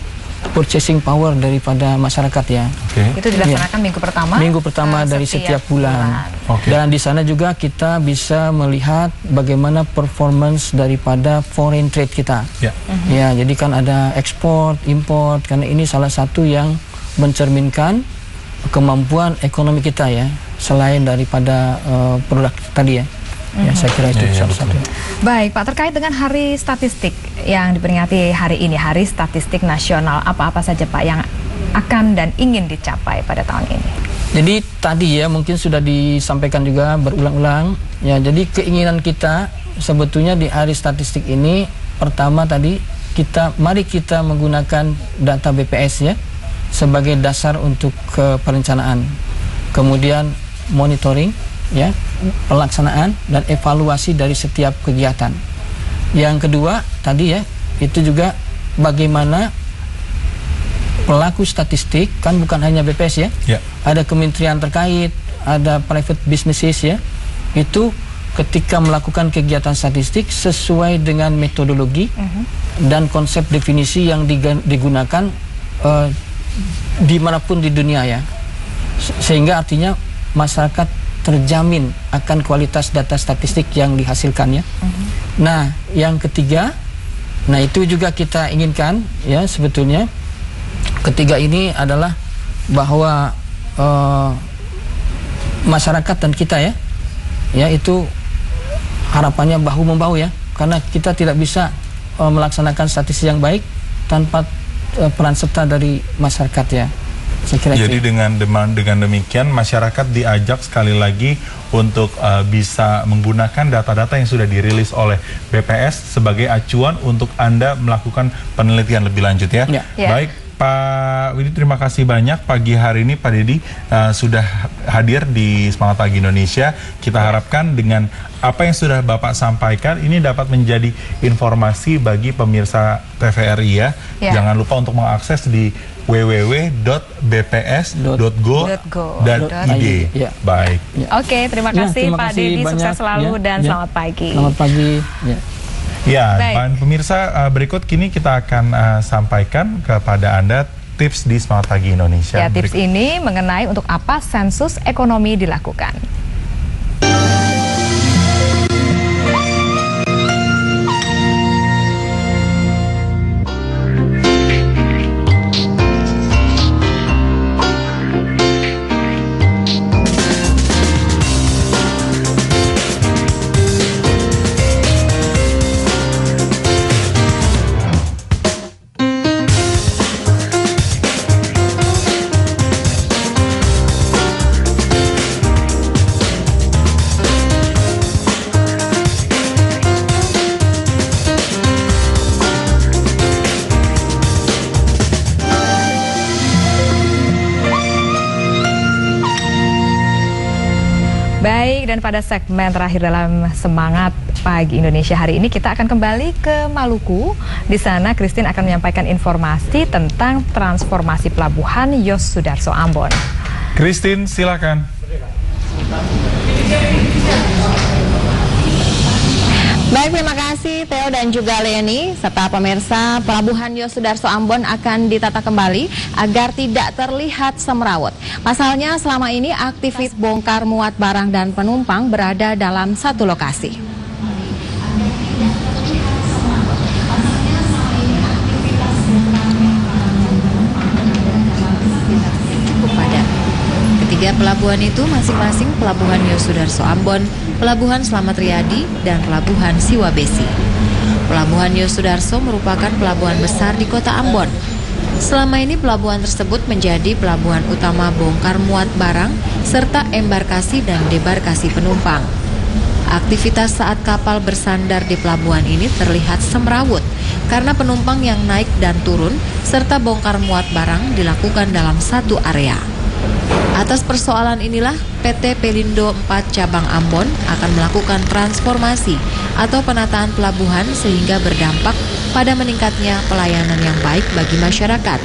[SPEAKER 16] purchasing power daripada masyarakat ya.
[SPEAKER 3] Itu dilaksanakan minggu pertama.
[SPEAKER 16] Minggu pertama dari setiap bulan. Dan di sana juga kita bisa melihat bagaimana performance daripada foreign trade kita. Ya, jadi kan ada ekspor, import, karena ini salah satu yang mencerminkan kemampuan ekonomi kita ya, selain daripada produk tadi ya. Ya, saya kira itu salah satu.
[SPEAKER 3] Baik Pak, terkait dengan hari statistik yang diperingati hari ini, Hari Statistik Nasional, apa-apa saja Pak yang akan dan ingin dicapai pada tahun ini?
[SPEAKER 16] Jadi tadi ya mungkin sudah disampaikan juga berulang-ulang ya. Jadi keinginan kita sebetulnya di Hari Statistik ini, pertama tadi mari kita menggunakan data BPS ya sebagai dasar untuk perencanaan, kemudian monitoring ya, pelaksanaan dan evaluasi dari setiap kegiatan. Yang kedua tadi ya, itu juga bagaimana pelaku statistik, kan bukan hanya BPS ya, ada kementerian terkait, ada private businesses ya, itu ketika melakukan kegiatan statistik sesuai dengan metodologi dan konsep definisi yang digunakan dimanapun di dunia ya, sehingga artinya masyarakat terjamin akan kualitas data statistik yang dihasilkannya. Nah, yang ketiga, nah itu juga kita inginkan ya sebetulnya. Ketiga ini adalah bahwa masyarakat dan kita ya itu harapannya bahu membahu ya, karena kita tidak bisa melaksanakan statistik yang baik tanpa peran serta dari masyarakat ya.
[SPEAKER 2] Jadi dengan demikian masyarakat diajak sekali lagi untuk bisa menggunakan data-data yang sudah dirilis oleh BPS sebagai acuan untuk Anda melakukan penelitian lebih lanjut ya. Baik Pak Widi, terima kasih banyak pagi hari ini Pak Dedi sudah hadir di Semangat Pagi Indonesia. Kita harapkan dengan apa yang sudah Bapak sampaikan ini dapat menjadi informasi bagi pemirsa TVRI ya. Jangan lupa untuk mengakses di www.bps.go.id. Baik.
[SPEAKER 3] Oke, terima kasih Pak Dedi, sukses selalu dan selamat pagi.
[SPEAKER 16] Selamat pagi.
[SPEAKER 2] Ya, pemirsa, berikut kini kita akan sampaikan kepada Anda tips di Semangat Pagi Indonesia.
[SPEAKER 3] Ya, tips ini mengenai untuk apa sensus ekonomi dilakukan. Baik, dan pada segmen terakhir dalam Semangat Pagi Indonesia hari ini kita akan kembali ke Maluku. Di sana Christine akan menyampaikan informasi tentang transformasi pelabuhan Yos Sudarso Ambon.
[SPEAKER 2] Christine, silakan.
[SPEAKER 4] Baik, terima kasih Theo dan juga Leni serta pemirsa. Pelabuhan Yos Sudarso Ambon akan ditata kembali agar tidak terlihat semrawut. Pasalnya selama ini aktivitas bongkar muat barang dan penumpang berada dalam satu lokasi.
[SPEAKER 5] Cukup padat. Ketiga pelabuhan itu masing-masing Pelabuhan Yos Sudarso Ambon, Pelabuhan Slamet Riyadi, dan Pelabuhan Siwa Besi. Pelabuhan Yosudarso merupakan pelabuhan besar di kota Ambon. Selama ini pelabuhan tersebut menjadi pelabuhan utama bongkar muat barang serta embarkasi dan debarkasi penumpang. Aktivitas saat kapal bersandar di pelabuhan ini terlihat semrawut karena penumpang yang naik dan turun serta bongkar muat barang dilakukan dalam satu area. Atas persoalan inilah PT Pelindo 4 Cabang Ambon akan melakukan transformasi atau penataan pelabuhan sehingga berdampak pada meningkatnya pelayanan yang baik bagi masyarakat.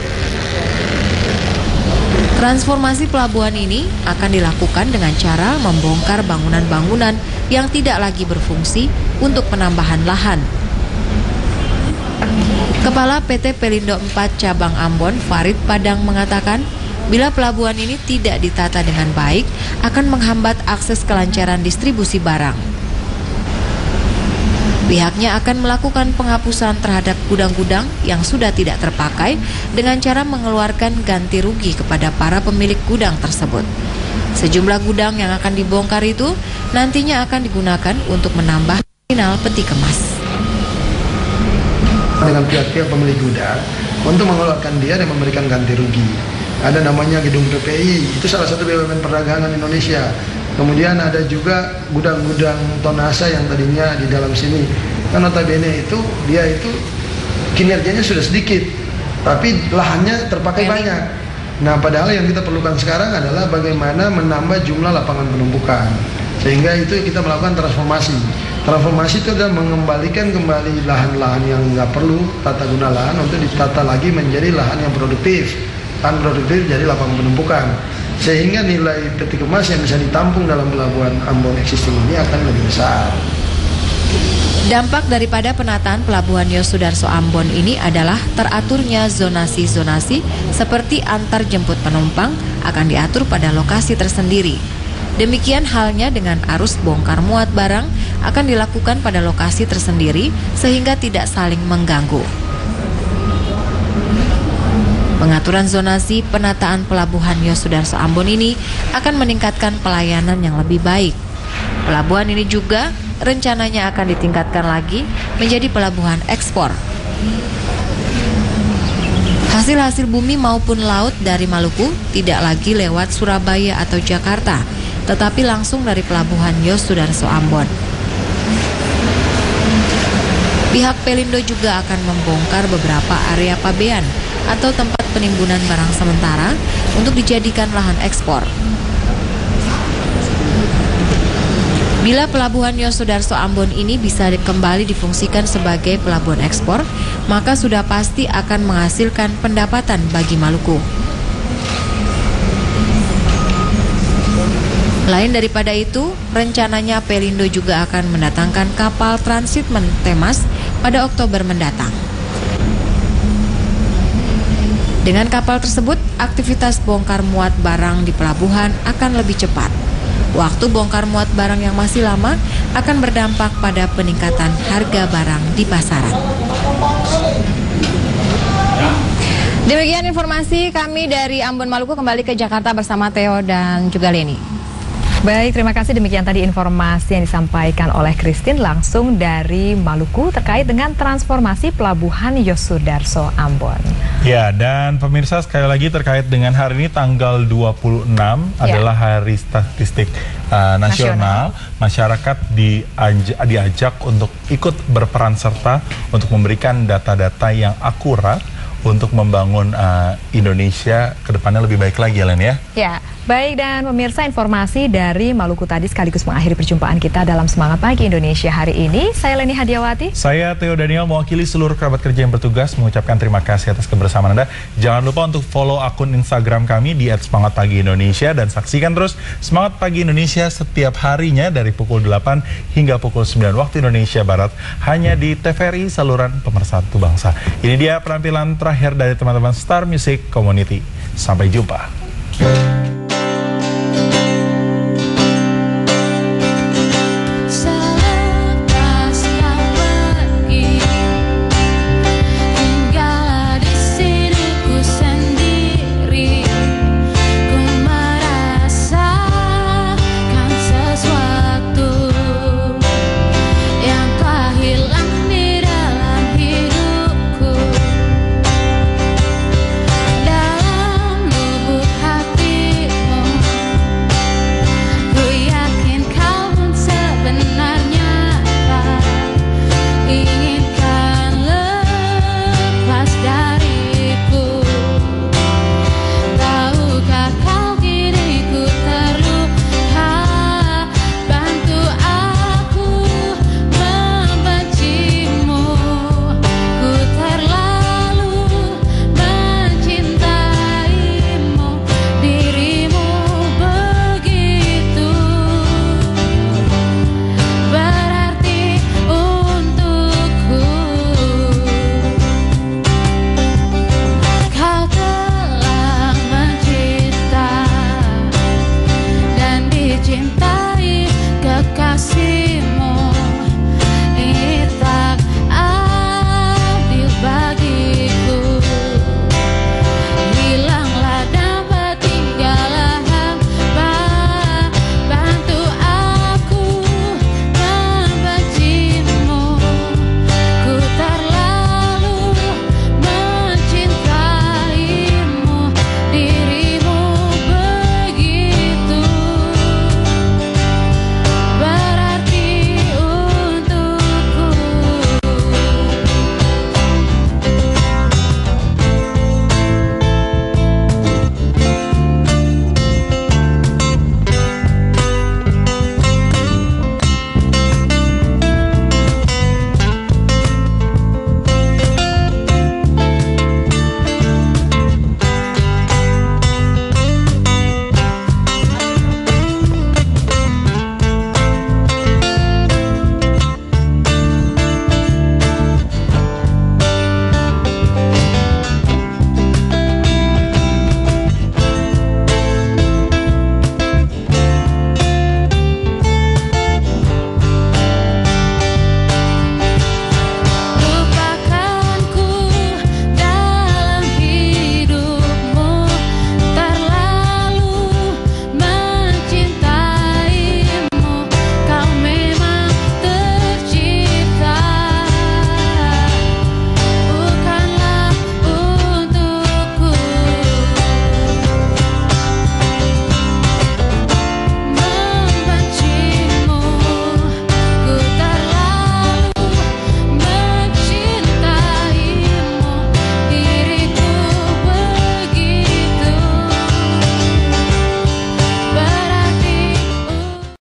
[SPEAKER 5] Transformasi pelabuhan ini akan dilakukan dengan cara membongkar bangunan-bangunan yang tidak lagi berfungsi untuk penambahan lahan. Kepala PT Pelindo 4 Cabang Ambon, Farid Padang mengatakan, bila pelabuhan ini tidak ditata dengan baik, akan menghambat akses kelancaran distribusi barang. Pihaknya akan melakukan penghapusan terhadap gudang-gudang yang sudah tidak terpakai dengan cara mengeluarkan ganti rugi kepada para pemilik gudang tersebut. Sejumlah gudang yang akan dibongkar itu nantinya akan digunakan untuk menambah terminal peti kemas.
[SPEAKER 17] Dengan pihak-pihak pemilik gudang untuk mengeluarkan dia dan memberikan ganti rugi. Ada namanya gedung PPI, itu salah satu BUMN perdagangan Indonesia. Kemudian ada juga gudang-gudang tonase yang tadinya di dalam sini. Kan notabene itu dia itu kinerjanya sudah sedikit, tapi lahannya terpakai banyak. Nah, padahal yang kita perlukan sekarang adalah bagaimana menambah jumlah lapangan penumpukan. Sehingga itu kita melakukan transformasi. Transformasi itu adalah mengembalikan kembali lahan-lahan yang nggak perlu tata guna lahan untuk ditata lagi menjadi lahan yang produktif. Lahan produktif jadi lapangan penumpukan. Sehingga nilai peti kemas yang bisa ditampung dalam pelabuhan Ambon existing ini akan lebih besar.
[SPEAKER 5] Dampak daripada penataan pelabuhan Yosudarso Ambon ini adalah teraturnya zonasi-zonasi seperti antar jemput penumpang akan diatur pada lokasi tersendiri. Demikian halnya dengan arus bongkar muat barang akan dilakukan pada lokasi tersendiri sehingga tidak saling mengganggu. Pengaturan zonasi penataan pelabuhan Yosudarso Ambon ini akan meningkatkan pelayanan yang lebih baik. Pelabuhan ini juga rencananya akan ditingkatkan lagi menjadi pelabuhan ekspor. Hasil-hasil bumi maupun laut dari Maluku tidak lagi lewat Surabaya atau Jakarta, tetapi langsung dari pelabuhan Yosudarso Ambon. Pihak Pelindo juga akan membongkar beberapa area pabean atau tempat penimbunan barang sementara untuk dijadikan lahan ekspor. Bila pelabuhan Yosudarso Ambon ini bisa kembali difungsikan sebagai pelabuhan ekspor, maka sudah pasti akan menghasilkan pendapatan bagi Maluku. Lain daripada itu, rencananya Pelindo juga akan mendatangkan kapal transshipment Temas pada Oktober mendatang. Dengan kapal tersebut, aktivitas bongkar muat barang di pelabuhan akan lebih cepat. Waktu bongkar muat barang yang masih lama akan berdampak pada peningkatan harga barang di pasaran.
[SPEAKER 3] Demikian informasi kami dari Ambon Maluku, kembali ke Jakarta bersama Theo dan juga Leni. Baik, terima kasih. Demikian tadi informasi yang disampaikan oleh Christine langsung dari Maluku terkait dengan transformasi pelabuhan Yosudarso Ambon.
[SPEAKER 2] Ya, dan pemirsa sekali lagi terkait dengan hari ini tanggal 26 adalah Hari Statistik Nasional. Masyarakat diajak untuk ikut berperan serta untuk memberikan data-data yang akurat untuk membangun Indonesia ke depannya lebih baik lagi, Len, ya.
[SPEAKER 3] Ya, baik, dan pemirsa, informasi dari Maluku tadi sekaligus mengakhiri perjumpaan kita dalam Semangat Pagi Indonesia hari ini. Saya Leni Hadiawati.
[SPEAKER 2] Saya Theo Daniel, mewakili seluruh kerabat kerja yang bertugas mengucapkan terima kasih atas kebersamaan Anda. Jangan lupa untuk follow akun Instagram kami di @semangatpagiindonesia dan saksikan terus Semangat Pagi Indonesia setiap harinya dari pukul 8 hingga pukul 9 waktu Indonesia Barat hanya di TVRI saluran Pemersatu Bangsa. Ini dia penampilan terakhir dari teman-teman Star Music Community. Sampai jumpa.